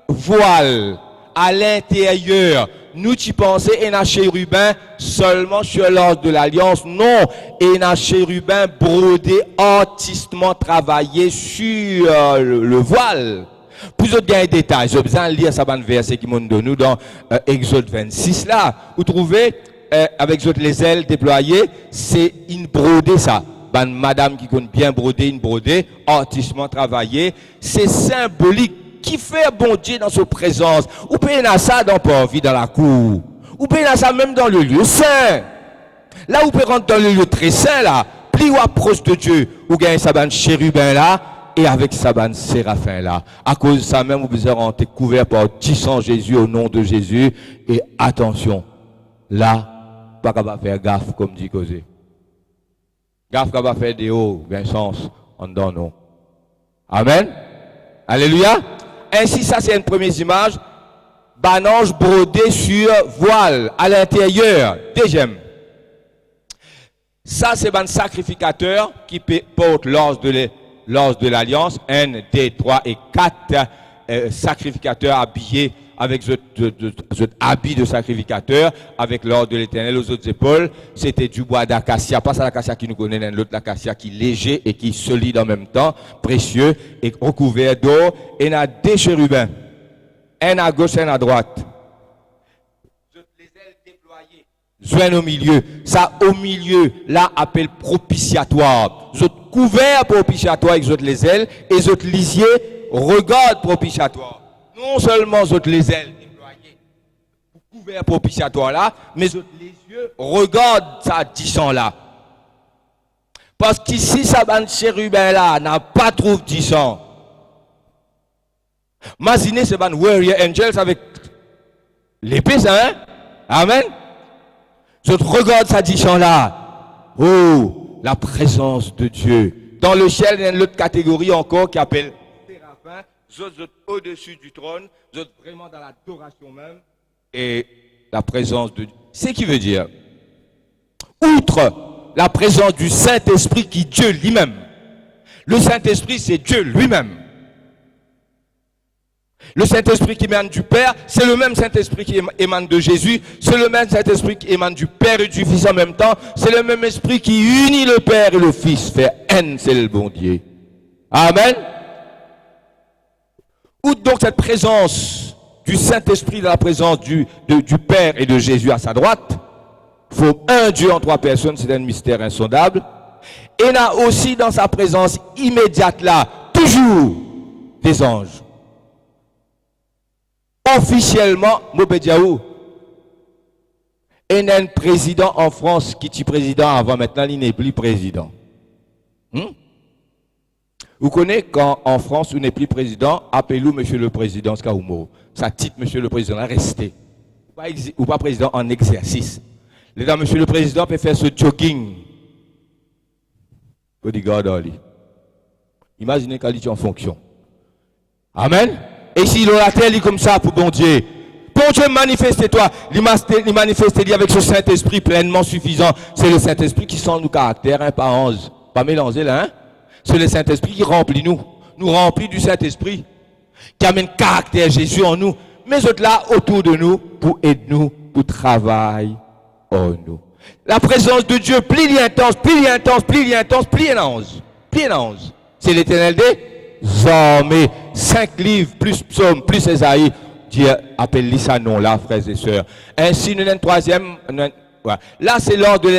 voile, à l'intérieur, nous y pensons, et un chérubin seulement sur l'ordre de l'alliance. Non, et un chérubin brodé, artistement travaillé sur le voile. Plus d'autres gains de détails, j'ai besoin de lire ça dans verset qui m'ont donné dans Exode 26 là. Vous trouvez, avec les ailes déployées, c'est une brodée ça. Madame qui connaît bien broder, une brodée, artistement travaillée, c'est symbolique. Qui fait bon Dieu dans sa présence? Ou peut-y ça dans Parvis, dans la cour? Ou peut-y ça même dans le lieu saint? Là, où peut rentrer dans le lieu très saint, là, plus ou approche de Dieu, ou gagne sa bande chérubin là, et avec sa bande séraphin là. À cause de ça même, vous rentrer couvert par 10 ans Jésus au nom de Jésus. Et attention, là, pas capable de faire gaffe, comme dit Causé. Gaffe capable de faire des hauts, bien sens, en dedans non. Amen. Alléluia. Ainsi, ça c'est une première image. Banange brodé sur voile à l'intérieur. Deuxième. Ça c'est un sacrificateur qui porte l'ange de l'ordre de l'Alliance, 1, 2, 3 et 4 sacrificateurs habillés avec ce habit de sacrificateur, avec l'ordre de l'Éternel aux autres épaules. C'était du bois d'acacia, pas ça l'acacia qui nous connaît, l'autre l'acacia qui est léger et qui est solide en même temps, précieux, et recouvert d'or. Et il y a des chérubins, un à gauche, un à droite. Les ailes déployées, joignent au milieu. Ça, au milieu, là, appelle propitiatoire. Vous êtes couverts propitiatoire avec les ailes, et les autres lisiers, regardent propitiatoire. Non seulement les ailes déployées, couverts propitiatoire là, mais les yeux regardent ça disant là. Parce qu'ici, ça ban chérubin là n'a pas trouvé 10 ans. Imaginez ce ban warrior angels avec l'épée, ça, hein? Amen. Je regarde ça disant là. Oh, la présence de Dieu. Dans le ciel, il y a une autre catégorie encore qui appelle séraphins. Vous êtes au-dessus du trône, vous êtes vraiment dans l'adoration même et la présence de Dieu. C'est ce qui veut dire, outre la présence du Saint-Esprit qui est Dieu lui-même, le Saint-Esprit c'est Dieu lui-même. Le Saint-Esprit qui émane du Père, c'est le même Saint-Esprit qui émane de Jésus, c'est le même Saint-Esprit qui émane du Père et du Fils en même temps, c'est le même Esprit qui unit le Père et le Fils, fait un seul bon Dieu. Amen. Outre donc cette présence du Saint-Esprit dans la présence du Père et de Jésus à sa droite, il faut un Dieu en 3 personnes, c'est un mystère insondable. Et il y a aussi dans sa présence immédiate là, toujours des anges. Officiellement, Mobediaou, il y a un président en France qui était président avant, maintenant il n'est plus président. Vous connaissez quand en France, vous n'êtes plus président, appelez-vous monsieur le président Skaumo. Ça titre monsieur le président, restez. Ou pas président en exercice. Là, monsieur le président peut faire ce jogging. Imaginez qu'il est en fonction. Amen. Et si la terre est comme ça pour bon Dieu. Bon Dieu, manifeste-toi. Il manifeste avec ce Saint-Esprit pleinement suffisant. C'est le Saint-Esprit qui sent nos caractères, hein, pas 11. Pas mélanger là, hein. C'est le Saint-Esprit qui remplit nous remplit du Saint-Esprit, qui amène caractère Jésus en nous, mais autres là autour de nous pour aider nous, pour travailler en nous. La présence de Dieu, plus intense, plus intense. C'est l'Éternel des armées, 5 livres, plus psaumes, plus Ésaïe. Dieu appelle ça non là, frères et sœurs. Ainsi, nous avons une troisième. Voilà. Là, c'est l'ordre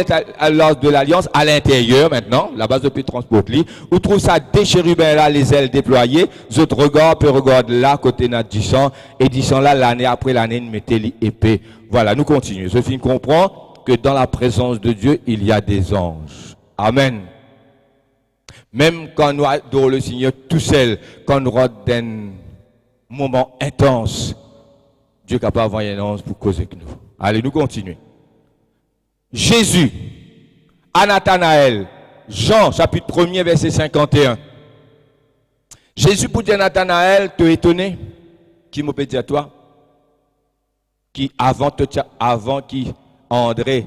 de l'Alliance à l'intérieur maintenant, la base de P transport li. Vous trouvez ça des chérubins là, les ailes déployées. Votre regard peut regarder là, côté notre 10 ans, et 10 ans là, l'année après l'année, nous mettez l'épée. Voilà, nous continuons. Ce film comprend que dans la présence de Dieu, il y a des anges. Amen. Même quand nous adorons le Seigneur tout seul, quand nous avons un moment intense, Dieu est capable d'envoyer un ange pour causer avec nous. Allez, nous continuons. Jésus, à Nathanaël, Jean, chapitre 1er, verset 51. Jésus pour dire à Nathanaël, te étonné, qui m'a dit à toi, qui avant qui André,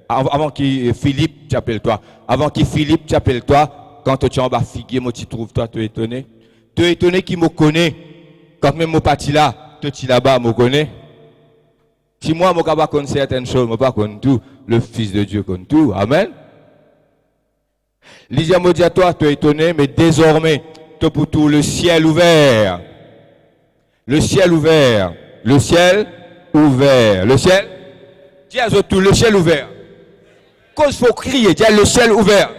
avant qui Philippe t'appelle toi, avant qui Philippe t'appelle toi, quand tu es en bas figuier, moi tu trouves toi, te étonné qui me connaît, quand même mon parti là, tu là-bas, me connaît. Si moi, je ne connais pas certaines choses, je ne connais pas tout, le Fils de Dieu connaît tout. Amen. Lydia me dit à toi, tu es étonné, mais désormais, tu pour tout le ciel ouvert. Le ciel ouvert. Le ciel ouvert. Le ciel. Dis à tout, le ciel ouvert. Quand il faut crier, dis le ciel ouvert.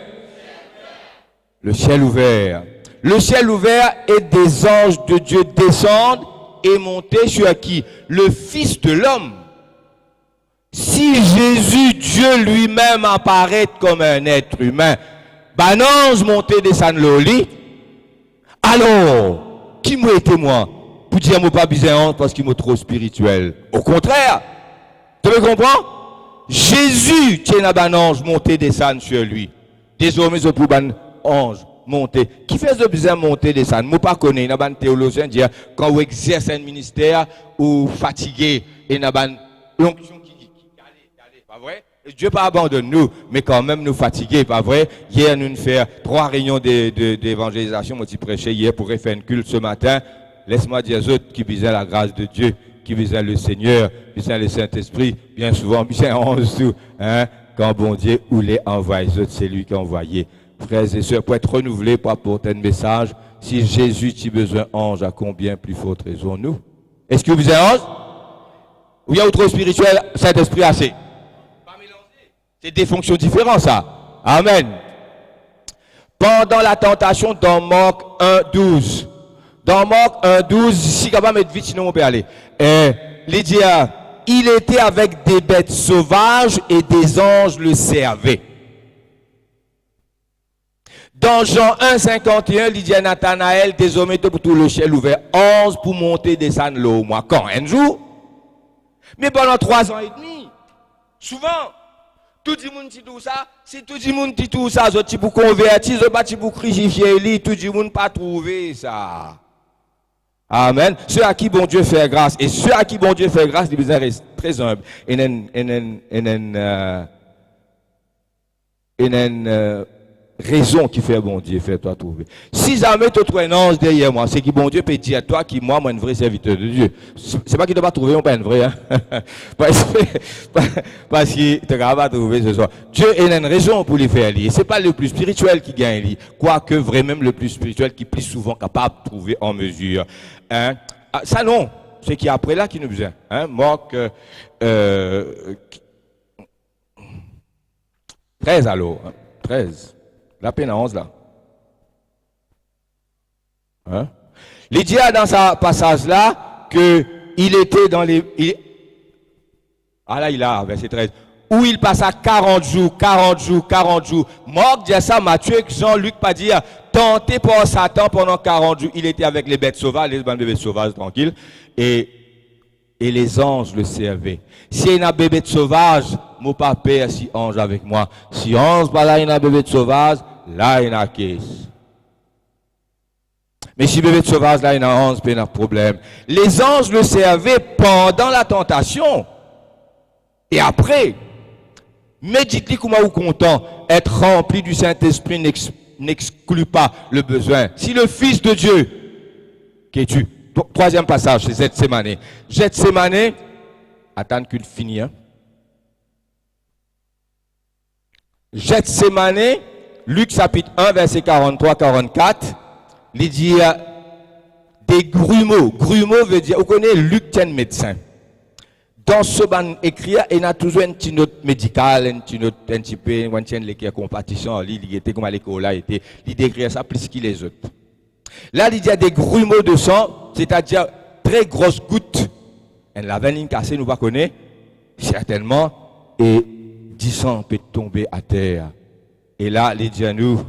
Le ciel ouvert. Le ciel ouvert et des anges de Dieu descendent et montent sur qui? Le Fils de l'homme. Si Jésus, Dieu lui-même, apparaît comme un être humain, ben ange monté descendre le lit, alors, qui m'a été moi? Pour dire, moi pas besoin parce qu'il m'a trop spirituel. Au contraire, tu me comprends? Jésus, tient un ange monté descendre sur lui. Désormais, je peux un ange monter. Qui fait besoin monter descendre? Moi pas connais, il y a un théologien qui dit, quand vous exercez un ministère, ou fatigué, et il y a une onction qui pas vrai? Dieu pas abandonne nous, mais quand même nous fatiguer, pas vrai? Hier, nous faire 3 réunions d'évangélisation, moi, tu prêchais hier pour faire une culte ce matin. Laisse-moi dire aux autres qui visaient la grâce de Dieu, qui visaient le Seigneur, qui visaient le Saint-Esprit, bien souvent, bien en dessous, hein? Quand bon Dieu ou les envoie les autres, c'est lui qui a envoyé. Frères et sœurs, pour être renouvelés, pour apporter un message, si Jésus a besoin d'ange, à combien plus forte raison nous? Est-ce que vous avez ange? Ou il y a autre spirituel, Saint-Esprit assez? C'est des fonctions différentes, ça. Amen. Pendant la tentation, dans Marc 1,12. Dans Marc 1,12, si capable de mettre vite, sinon on peut aller. Lydia, il était avec des bêtes sauvages et des anges le servaient. Dans Jean 1,51, Lydia Nathanaël, désormais pour tout le ciel ouvert, 11 pour monter des descendre l'eau. Moi, quand? Un jour? Mais pendant 3 ans et demi. Souvent. Tout le monde dit tout ça, si tout le monde dit tout ça, je pour convertir, je pas pour crucifier, tout le monde pas trouver ça. Amen. Ceux à qui bon Dieu fait grâce, et ceux à qui bon Dieu fait grâce, ils besoin rester très humbles. Raison qui fait bon Dieu, fait toi trouver. Si jamais tu trouves un ange derrière moi, c'est que bon Dieu peut dire à toi qui moi, un vrai serviteur de Dieu. C'est pas qu'il ne doit pas trouver, on pas un vrai, hein. Parce qu'il ne va pas trouver ce soir. Dieu a une raison pour lui faire lire. C'est pas le plus spirituel qui gagne lire. Quoique vraiment le plus spirituel qui est plus souvent capable de trouver en mesure. Hein? Ça non, c'est qui après là qui nous besoin. Hein? Marc 13 alors. Hein? 13. La peine à 11 là. Hein? Il dit dans ce passage là qu'il était dans les. Ah là, il a, verset 13. Où il passa 40 jours. Marc dit ça, Matthieu, Jean-Luc pas dire. Tenté par Satan pendant 40 jours. Il était avec les bêtes sauvages, les bêtes sauvages tranquilles. Et les anges le servaient. Si il y a un bébé sauvage, mon papa, si ange avec moi. Si ange, pas là, il y a un bébé sauvage, là, il y a un caisse. Mais si bébé sauvage, là, il y a un ange, il y a un problème. Les anges le servaient pendant la tentation. Et après, mais dites-lui comment vous content. Être rempli du Saint-Esprit n'exclut pas le besoin. Si le Fils de Dieu, qui es-tu? Troisième passage, c'est Gethsémane. Gethsémane, attends qu'il finisse. Hein. Gethsémane, Luc chapitre 1, verset 43-44, il dit des grumeaux. Grumeaux veut dire, vous connaissez Luc, tient médecin. Dans ce ban écrit, il y a toujours une petite note médicale, une petite note, un petit peu, une petite compétition, il était comme à l'école, il décrit ça plus qu'il les autres. Là, il y a des grumeaux de sang, c'est-à-dire très grosses gouttes. Et la veine cassée, nous ne connaissons pas, certainement, et 10 sang peut tomber à terre. Et là, il dit à nous,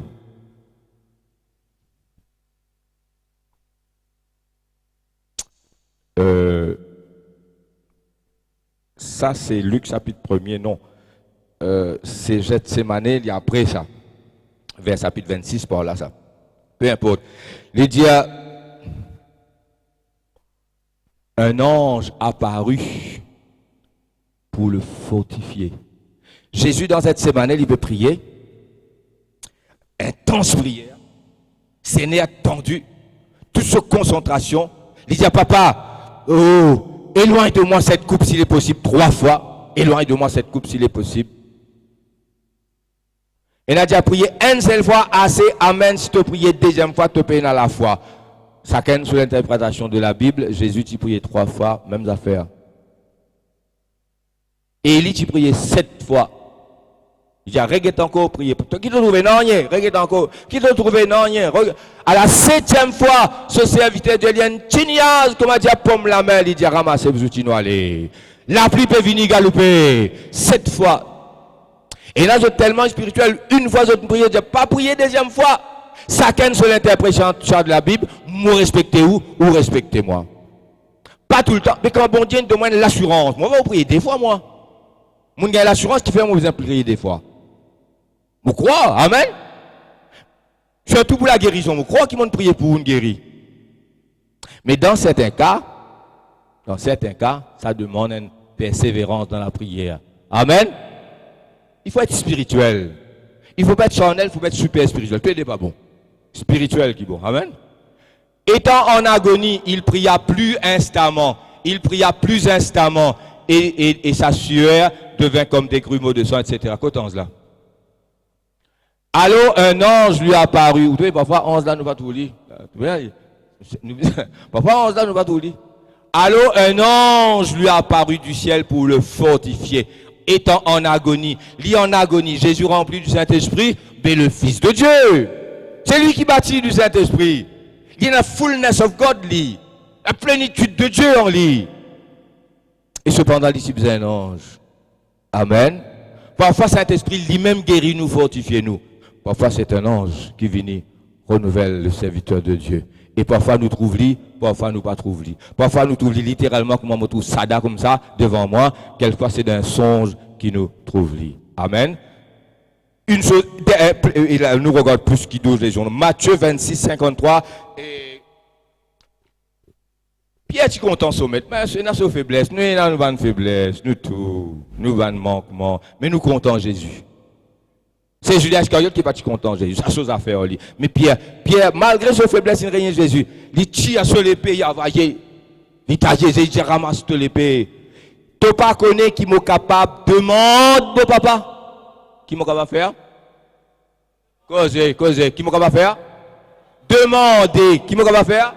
ça c'est Luc chapitre 1er, non. C'est Gethsémane, il y a après ça. Vers chapitre 26, par là, ça. Peu importe. Il dit un ange apparu pour le fortifier. Jésus, dans cette semaine, il veut prier. Intense prière. C'est né attendu. Toute cette concentration. Il dit à papa, oh, éloigne de moi cette coupe s'il est possible 3 fois. Éloigne de moi cette coupe s'il est possible. Il a déjà prié une seule fois, assez, amen. Si tu pries deuxième fois, tu payes à la fois. Chacun sur l'interprétation de la Bible, Jésus t'y prié 3 fois, mêmes affaires. Et Élie t'y prié 7 fois. Il dit, regarde encore prier. Qui te trouve non, rien, regarde encore. Qui te trouve non, rien. À la 7e fois, ce serviteur de Dieu, il tiniaz, comme a dit à pomme la main, il dit, ramassez vos outils, allez. La pluie peut venir galouper. 7 fois. Et là, je suis tellement spirituel, une fois je prie, je n'ai pas prié deuxième fois. Chacun sur l'interprétation de la Bible, moi respectez-vous ou respectez-moi. Pas tout le temps, mais quand bon Dieu nous demande l'assurance, moi je vais prier des fois, moi. Moi j'ai l'assurance qui fait moi besoin de prier des fois. Vous croyez, amen. Surtout pour la guérison, vous croyez qu'ils m'ont prié pour une guérir. Mais dans certains cas, ça demande une persévérance dans la prière. Amen. Il faut être spirituel. Il ne faut pas être charnel, il faut être super spirituel. Tout n'est pas bon. Spirituel qui est bon. Amen. Étant en agonie, il pria plus instamment. Il pria plus instamment. Et sa sueur devint comme des grumeaux de sang, etc. Qu'autant cela. Alors un ange lui apparut. Vous savez, parfois, ange là, nous va tout lire. Parfois, ange là, nous va tout lire. Alors un ange lui apparut du ciel pour le fortifier. Étant en agonie. Lit en agonie. Jésus rempli du Saint-Esprit, mais le Fils de Dieu. C'est lui qui bâtit du Saint-Esprit. Il y a la fullness of God, lui. La plénitude de Dieu en lui. Et cependant, ici, c'est un ange. Amen. Parfois, Saint-Esprit lui-même guérit nous, fortifie nous. Parfois, c'est un ange qui vient renouvelle le serviteur de Dieu. Et parfois, nous trouve lui, parfois, nous pas trouve lui. Parfois, nous trouve lui littéralement, comme on trouve Sada comme ça, devant moi. Quelquefois, c'est d'un songe qui nous trouve lui. Amen. Une chose, il nous regarde plus qui 12 légions. Matthieu 26, 53. Et Pierre, tu content sommet. Mais c'est notre faiblesse. Nous avons une faiblesse. Nous tout. Nous avons un manquement. Mais nous comptons Jésus. C'est Judas Iscariote qui n'est pas content Jésus. C'est la chose à faire. Mais Pierre, malgré sa faiblesse, il n'a rien Jésus. Il tire sur l'épée, il a vaillé. Il t'a dit, il ramasse l'épée. Tu pas connais qui m'est capable de demander, papa. Qui m'est capable de faire? Causer. Qui m'est capable de faire? Demander. Qui m'est capable de faire?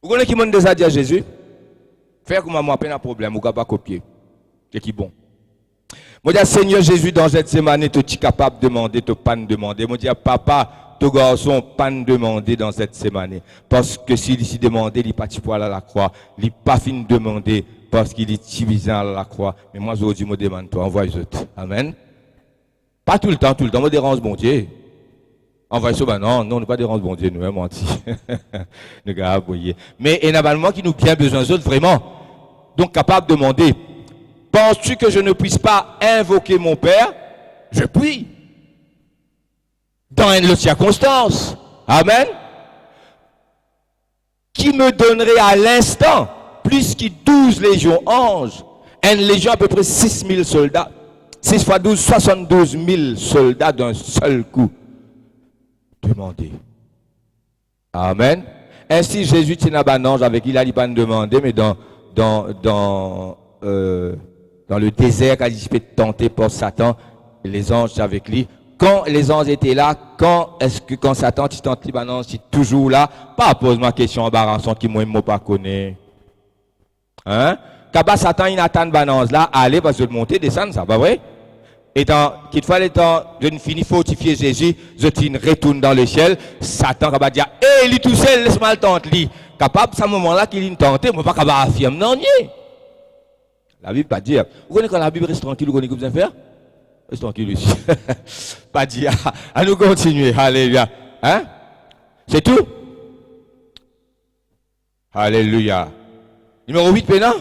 Vous connaissez qui m'a déjà dit à Jésus? Faire comme moi, pas un problème, vous ne pouvez pas copier. C'est qui bon? Moi, je dis, Seigneur Jésus, dans cette semaine, tu es capable de demander, tu n'es pas demander. Moi, je dis, papa, ton garçon, pas demander dans cette semaine. Parce que s'il s'y demandait, il n'est pas poil à la croix. Il n'est pas fin de demander parce qu'il est tivisant à la croix. Mais moi, aujourd'hui, je me demande, toi, envoie les autres. Amen. Pas tout le temps, me dérange, bon Dieu. Envoie ça, ben non, nous ne pas dérange, bon Dieu, nous, menti. Nous, gars, mais, et normalement, qui nous bien besoin d'autres, vraiment. Donc, capable de demander. Penses-tu que je ne puisse pas invoquer mon Père? Je puis. Dans une circonstance. Amen. Qui me donnerait à l'instant plus que 12 légions anges? Une légion à peu près 6 000 soldats. 6 fois 12, 72 000 soldats d'un seul coup. Demandez. Amen. Ainsi Jésus tient un ange avec il a pas demandé, mais dans le désert, quand il s'est fait tenter par Satan, les anges avec lui. Quand les anges étaient là, quand Satan t'y tente, c'est toujours là, pas pose ma question embarrassante qui moi pas connaît. Hein? Quand Satan il attend banance là, aller parce que monter, descendre, ça pas vrai? Et qu'il fallait je ne finis fortifier Jésus, je retourne dans le ciel, Satan va dire, hé, lui tout seul, laisse-moi le tenter, lui. Capable, à ce moment-là qu'il est tenté, moi pas capable affirmer, non, nie. La Bible pas dire. Vous connaissez quand la Bible reste tranquille, vous connaissez ce que vous allez faire? Reste tranquille aussi. Pas dire. À nous continuer. Alléluia. Hein? C'est tout? Alléluia. Numéro 8 maintenant?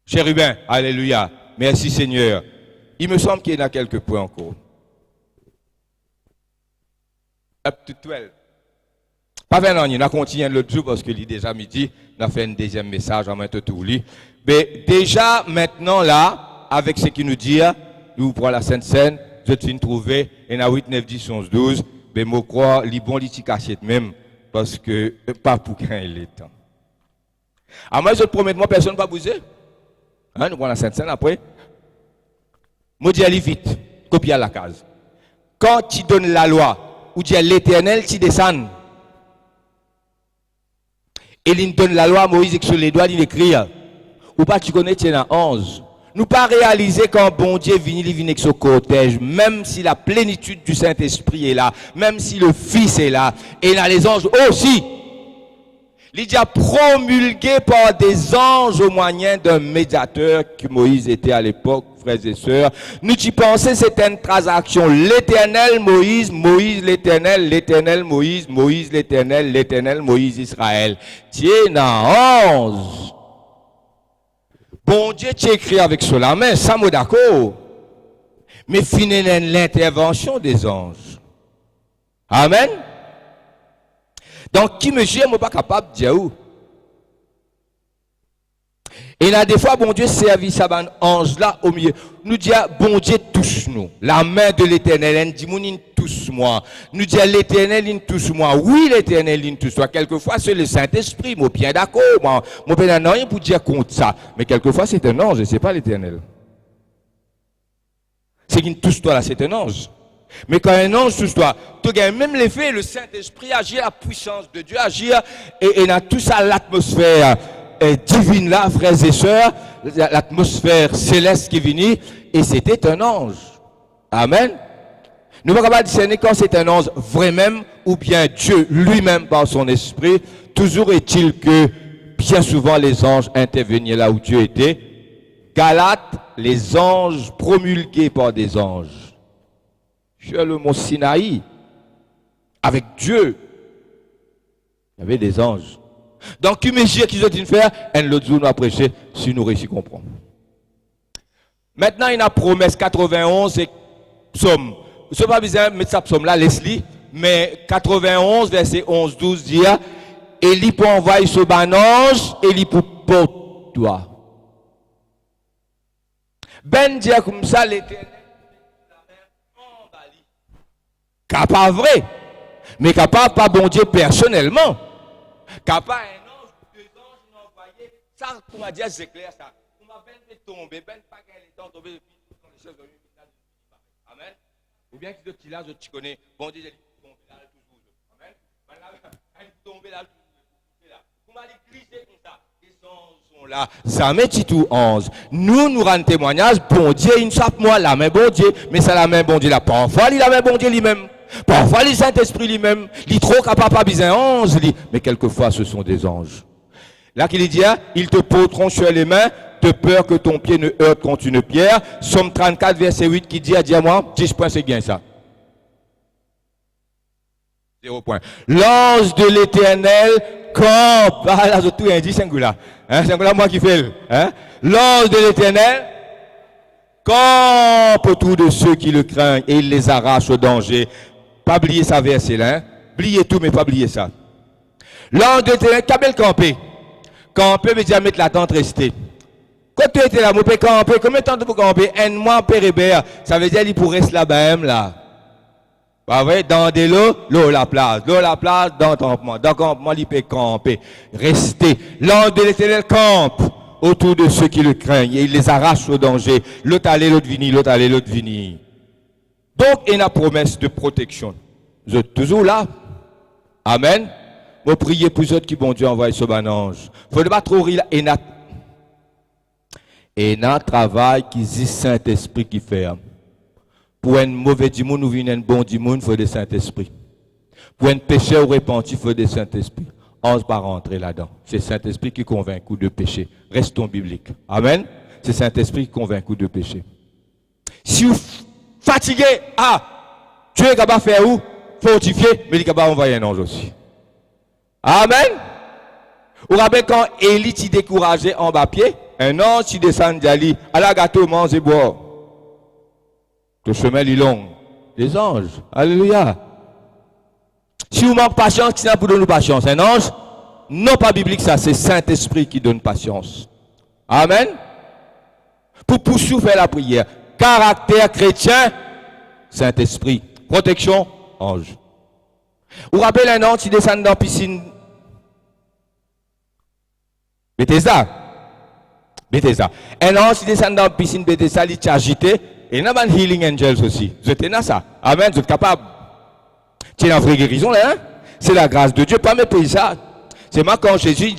Chérubin. Alléluia. Merci Seigneur. Il me semble qu'il y en a quelques points encore. Up to 12. Pas vraiment, on a continué l'autre jour parce qu'il est déjà midi, on a fait un deuxième message en même temps tout lui. Mais déjà, maintenant là, avec ce qu'il nous dit, nous prenons la Sainte Seine, je viens de trouver, et dans 8, 9, 10, 11, 12, mais je crois, les bons, les cachette même, parce que, pas pour quand il est temps. À moi, je te promets, moi, personne ne va bouger. Hein, nous prenons la Sainte Seine après. Moi, dis allez vite, copier à la case. Quand tu donnes la loi, ou dis à l'Éternel, tu descends. Et il donne la loi à Moïse et sur les doigts, il écrit. Ou pas, tu connais, tu es dans 11. Nous pas réaliser quand bon Dieu vient avec son cortège, même si la plénitude du Saint-Esprit est là, même si le Fils est là, et là les anges aussi. Il dit promulgué par des anges au moyen d'un médiateur que Moïse était à l'époque, frères et sœurs. Nous y pensons, c'était une transaction. L'Éternel, Moïse, Moïse, l'Éternel, l'Éternel, Moïse, Moïse, l'Éternel, l'Éternel, Moïse, Israël. Tiens, dans 11. Bon Dieu, tu écrit avec cela, mais ça me d'accord. Mais finalement, l'intervention des anges. Amen. Donc, qui me gère, je ne suis pas capable de dire où. Et là, des fois, bon Dieu servi ça, ben, ange là au milieu. Nous dit, bon Dieu touche-nous. La main de l'Éternel, elle dit, mon touche-moi. Nous dit, l'Éternel, il touche-moi. Oui, l'Éternel, il touche-moi. Quelquefois, c'est le Saint-Esprit. Moi, bien d'accord. Moi, ben, non, rien pour dire contre ça. Mais quelquefois, c'est un ange, c'est pas l'Éternel. C'est qu'il touche toi là, c'est un ange. Mais quand un ange touche toi, tu gagnes même l'effet, le Saint-Esprit agit, la puissance de Dieu agit, et dans tout ça, l'atmosphère divine là, frères et sœurs, l'atmosphère céleste qui vient, et c'était un ange. Amen. Nous ne pouvons pas discerner quand c'est un ange vraiment, ou bien Dieu lui-même par son esprit. Toujours est-il que, bien souvent, les anges intervenaient là où Dieu était. Galates, les anges promulgués par des anges. Sur le mont Sinaï, avec Dieu, il y avait des anges. Donc, une mesure qu'ils ont dit faire, et l'autre jour nous a prêché, si nous réussissons à comprendre. Maintenant, il y a promesse 91 et psaume. Je ne sais pas besoin de mettre ça psaume là, laisse-le, mais 91, verset 11-12 dit, et il peut envoyer ce ban ange, et il peut porter toi. Ben dit comme ça, l'Éternel, capable vrai, mais capable pas bon Dieu personnellement. Capable un ange, deux anges nous envoyé, ça pour m'a dire c'est clair ça. On m'a ben fait tomber, ben pas qu'elle est temps tomber depuis dans les choses de Amen. Ou bien que de petit là, je connais, bon Dieu, il tombe là toujours. Amen. Maintenant, il tombe là toujours. On m'a dit criser comme ça. Là, ça met tout 11. Nous rendons témoignage, bon Dieu, il ne sape moi la main bon Dieu, mais c'est la main bon Dieu là. Parfois, il la main bon Dieu lui-même. Parfois, le Saint-Esprit lui-même. Il est trop capable pas besoin 11, mais quelquefois, ce sont des anges. Là, qu'il dit, ils te porteront sur les mains, de peur que ton pied ne heurte contre une pierre. Somme 34, verset 8, qui dit, dis à moi, 10 points, c'est bien ça. 0 point. L'ange de l'Éternel campe. Ah, là, je tout indice, singular. Hein, singular, moi qui fais. Hein? L'ange de l'Éternel campe autour de ceux qui le craignent et il les arrache au danger. Pas oublier ça, verset là. Hein? Oubliez tout, mais pas oublier ça. L'ange de l'Éternel, qu'appelle camper? Camper veut dire mettre la tente rester. Quand tu étais là, vous pouvez camper. Combien de temps tu peux camper? Un mois, pérébert. Ça veut dire qu'il pourrait rester là-bas, là. Bah ouais, dans des l'eau la place, dans le campement. Dans le campement, il peut camper. Rester. L'ange de l'Éternel campe autour de ceux qui le craignent et il les arrache au danger. L'autre aller, l'autre venir, l'autre aller, l'autre venir. Donc, il y a une promesse de protection. Vous êtes toujours là. Amen. Vous priez pour ceux qui, bon Dieu, envoie ce bon ange. Il ne faut pas trop rire là. Et un travail qui dit Saint-Esprit qui fait. Pour un mauvais démon ou un bon démon, il faut des Saint-Esprit. Pour un pécheur repenti, il faut des Saint-Esprit. On ne va pas rentrer là-dedans. C'est Saint-Esprit qui convainc de péché. Restons bibliques. Amen. C'est Saint-Esprit qui convainc de péché. Si vous fatigué, Dieu est capable de faire où? Fortifier, mais il est capable d'envoyer un ange aussi. Amen. Vous rappelez quand Élie t'y décourageait en bas pied, un ange qui descend d'Ali, à la gâteau, mange et boire. Le chemin est long. Les anges. Alléluia. Si vous manquez patience, qui n'a pour donner patience? Un ange? Non, pas biblique, ça. C'est Saint-Esprit qui donne patience. Amen. Pour poursuivre faire la prière. Caractère chrétien, Saint-Esprit. Protection, ange. Vous rappelez un ange qui descend dans la piscine? Bethesda. Un ange qui descend dans la piscine Bethesda, il est agité. Et il y a un healing angels aussi. Vous êtes là, ça. Amen, vous êtes capable. C'est la vraie guérison, là. Hein? C'est la grâce de Dieu. Pas mépriser ça. C'est moi quand Jésus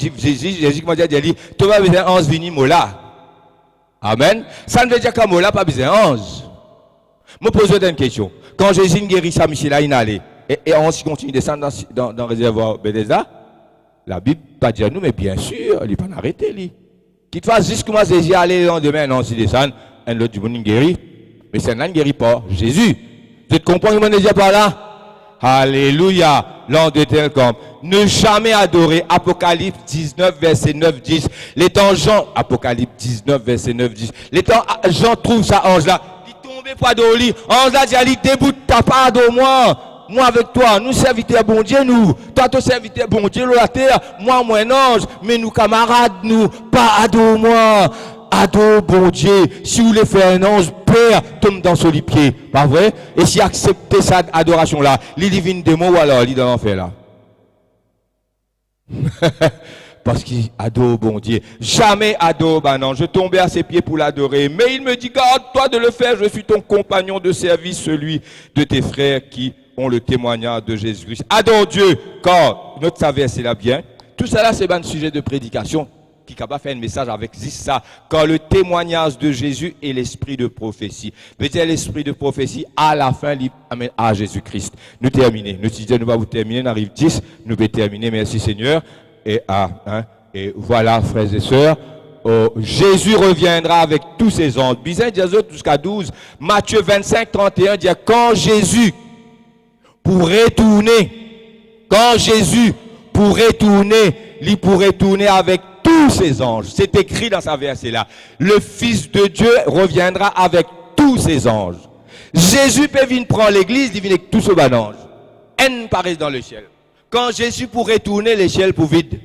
m'a dit, tu vas besoin d'ange venir, mola. Amen. Ça ne veut dire qu'un mola, pas besoin d'ange. Je me pose une question. Quand Jésus guérit ça, Michel, il allait. Et on continue de descendre dans le réservoir Bethesda. La Bible pas dire nous, mais bien sûr, il n'est pas arrêté, lui. Qu'il fasse juste comment Jésus allait le lendemain, non, s'il descend, un autre du monde guérit. Mais ça ne guérit pas. Jésus. Vous comprenez ce que je dis par là? Alléluia. L'ange de l'Éternel campe. Ne jamais adorer. Apocalypse 19, verset 9-10. Les temps Jean, Apocalypse 19, verset 9-10. Les temps Jean trouve ça, ange là. Il tombe pas de lit. Ange là dit, debout ta part de moi. moi avec toi, nous serviteurs bon Dieu, nous. Toi, tu serviteur bon Dieu, la terre. Moi, un ange. Mais nous, camarades, nous, pas ado, moi. Ado, bon Dieu. Si vous voulez faire un ange, Père, tombe dans son pied. Pas vrai? Et si acceptez cette adoration-là, les divines démons, ou alors, il dans l'enfer là. Parce qu'il adore bon Dieu. Jamais adore, ben non. Je tombais à ses pieds pour l'adorer. Mais il me dit, garde-toi de le faire. Je suis ton compagnon de service, celui de tes frères qui ont le témoignage de Jésus-Christ. Adore Dieu, car notre saveur, c'est là bien. Tout ça là, c'est un sujet de prédication qui est capable de faire un message avec ça. Car le témoignage de Jésus est l'esprit de prophétie. Peut-être l'esprit de prophétie, à la fin, il amène à Jésus-Christ. Nous terminons. Nous disons, nous allons vous terminer. On arrive 10. Nous allons terminer. Merci Seigneur. Et voilà, frères et sœurs, Jésus reviendra avec tous ses anges. Bizarre, jusqu'à 12. Matthieu 25, 31 dit, quand Jésus pourrait tourner, il pourrait tourner avec tous ses anges. C'est écrit dans sa verset là. Le Fils de Dieu reviendra avec tous ses anges. Jésus peut venir prendre l'église, il vient avec tous ses anges. En paraissent dans le ciel. Quand Jésus pourrait tourner les ciels pour vide.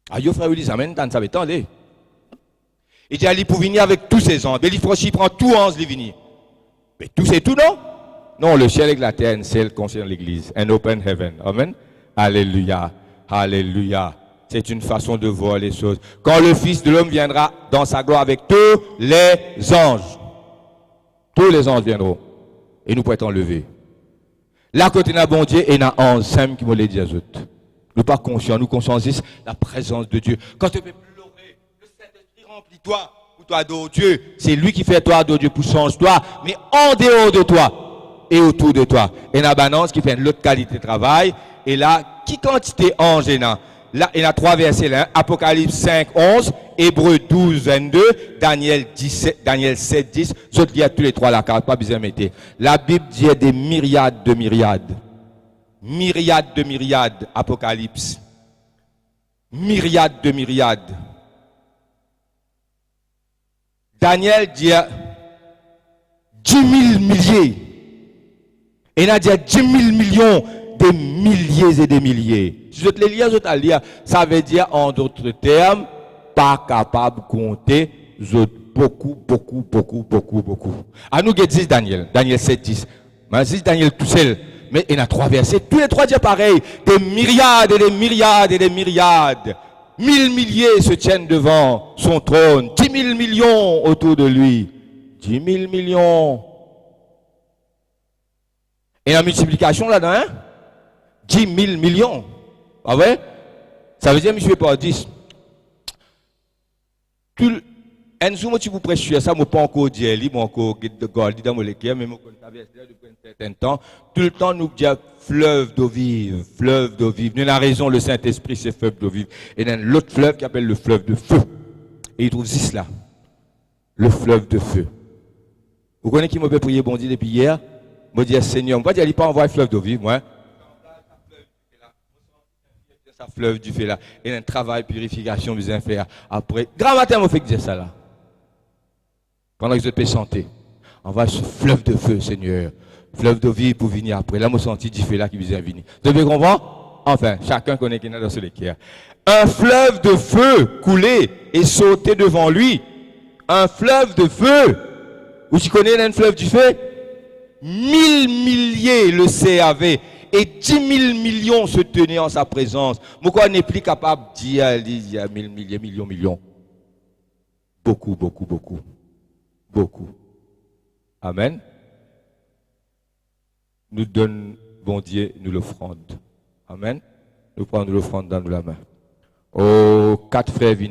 Ah, yo frère, il dit, amen, tant ça va aller. Il dit, il pour venir avec tous ses anges. Mais il prend tout ange, il vient. Mais tout c'est tout, non? Non, le ciel et la terre, un ciel concerne l'église. Un open heaven. Amen. Alléluia. Alléluia. C'est une façon de voir les choses. Quand le Fils de l'homme viendra dans sa gloire avec tous les anges. Tous les anges viendront. Et nous pourrons enlever. Là, côté d'un bon Dieu, et d'un ange, simple qui me l'a dit à eux. Nous pas conscients, nous conscientisons la présence de Dieu. Quand tu peux pleurer, le Saint-Esprit remplit toi, pour toi adorer Dieu. C'est lui qui fait toi adorer Dieu pour changer toi, mais en dehors de toi et autour de toi. Et la balance qui fait une autre qualité de travail. Et là, qui quantité ange est là? Là, il y a 3 versets là. Apocalypse 5, 11, Hébreux 12, 22, Daniel 7, 10. Je te lis à tous les 3 là, car pas besoin de mettre. La Bible dit des myriades de myriades. Myriades de myriades, Apocalypse. Myriades de myriades. Daniel dit 10 000 milliers. Et il a dit 10 000 millions, des milliers et des milliers. Si je te les lis, ça veut dire, en d'autres termes, pas capable de compter, beaucoup. À nous, dit Daniel 7, 10. Mais c'est Daniel tout seul. Mais il y a 3 versets. Tous les 3 disent pareil. Des myriades et des myriades et des myriades. 1000 milliers se tiennent devant son trône. 10 000 millions autour de lui. 10 000 millions. Et la multiplication là-dedans, hein? 10 000 millions. Ah ouais? Ça veut dire, monsieur, pas 10. Un jour, tu vous prêches ça, je ne peux pas encore dire, je ne peux pas encore garder dans mon équipe, mais je depuis un certain temps. Tout le temps, nous disons fleuve d'eau vive, fleuve d'eau vive. Nous avons raison, le Saint-Esprit, c'est fleuve d'eau vive. Et il y a l'autre fleuve qui appelle le fleuve de feu. Et il trouve 6 là. Le fleuve de feu. Vous connaissez qui m'a fait prier bon Dieu depuis hier? Je me dis, Seigneur, je ne vais pas envoyer fleuve d'eau vive, moi. Ça fleuve du feu là. Et un travail purification besoin faire après. Grand matin, on fait dire ça là. Pendant que je peux chanter. On va ce fleuve de feu, Seigneur. Fleuve de vie pour venir après. Là, je senti du feu là qui vient venir. Vous devez comprendre? Enfin, chacun connaît qui est dans ce l'équerre. Un fleuve de feu coulé et sauté devant lui. Un fleuve de feu. Vous connaissez un fleuve du feu? 1000 milliers le CAV. Et 10 000 millions se tenaient en sa présence. Pourquoi n'est plus capable de dire, il y a 1000 milliers, millions. Beaucoup. Amen. Nous donne, bon Dieu, nous l'offrande. Amen. Nous prenons l'offrande dans la main. Oh, 4 frères venus.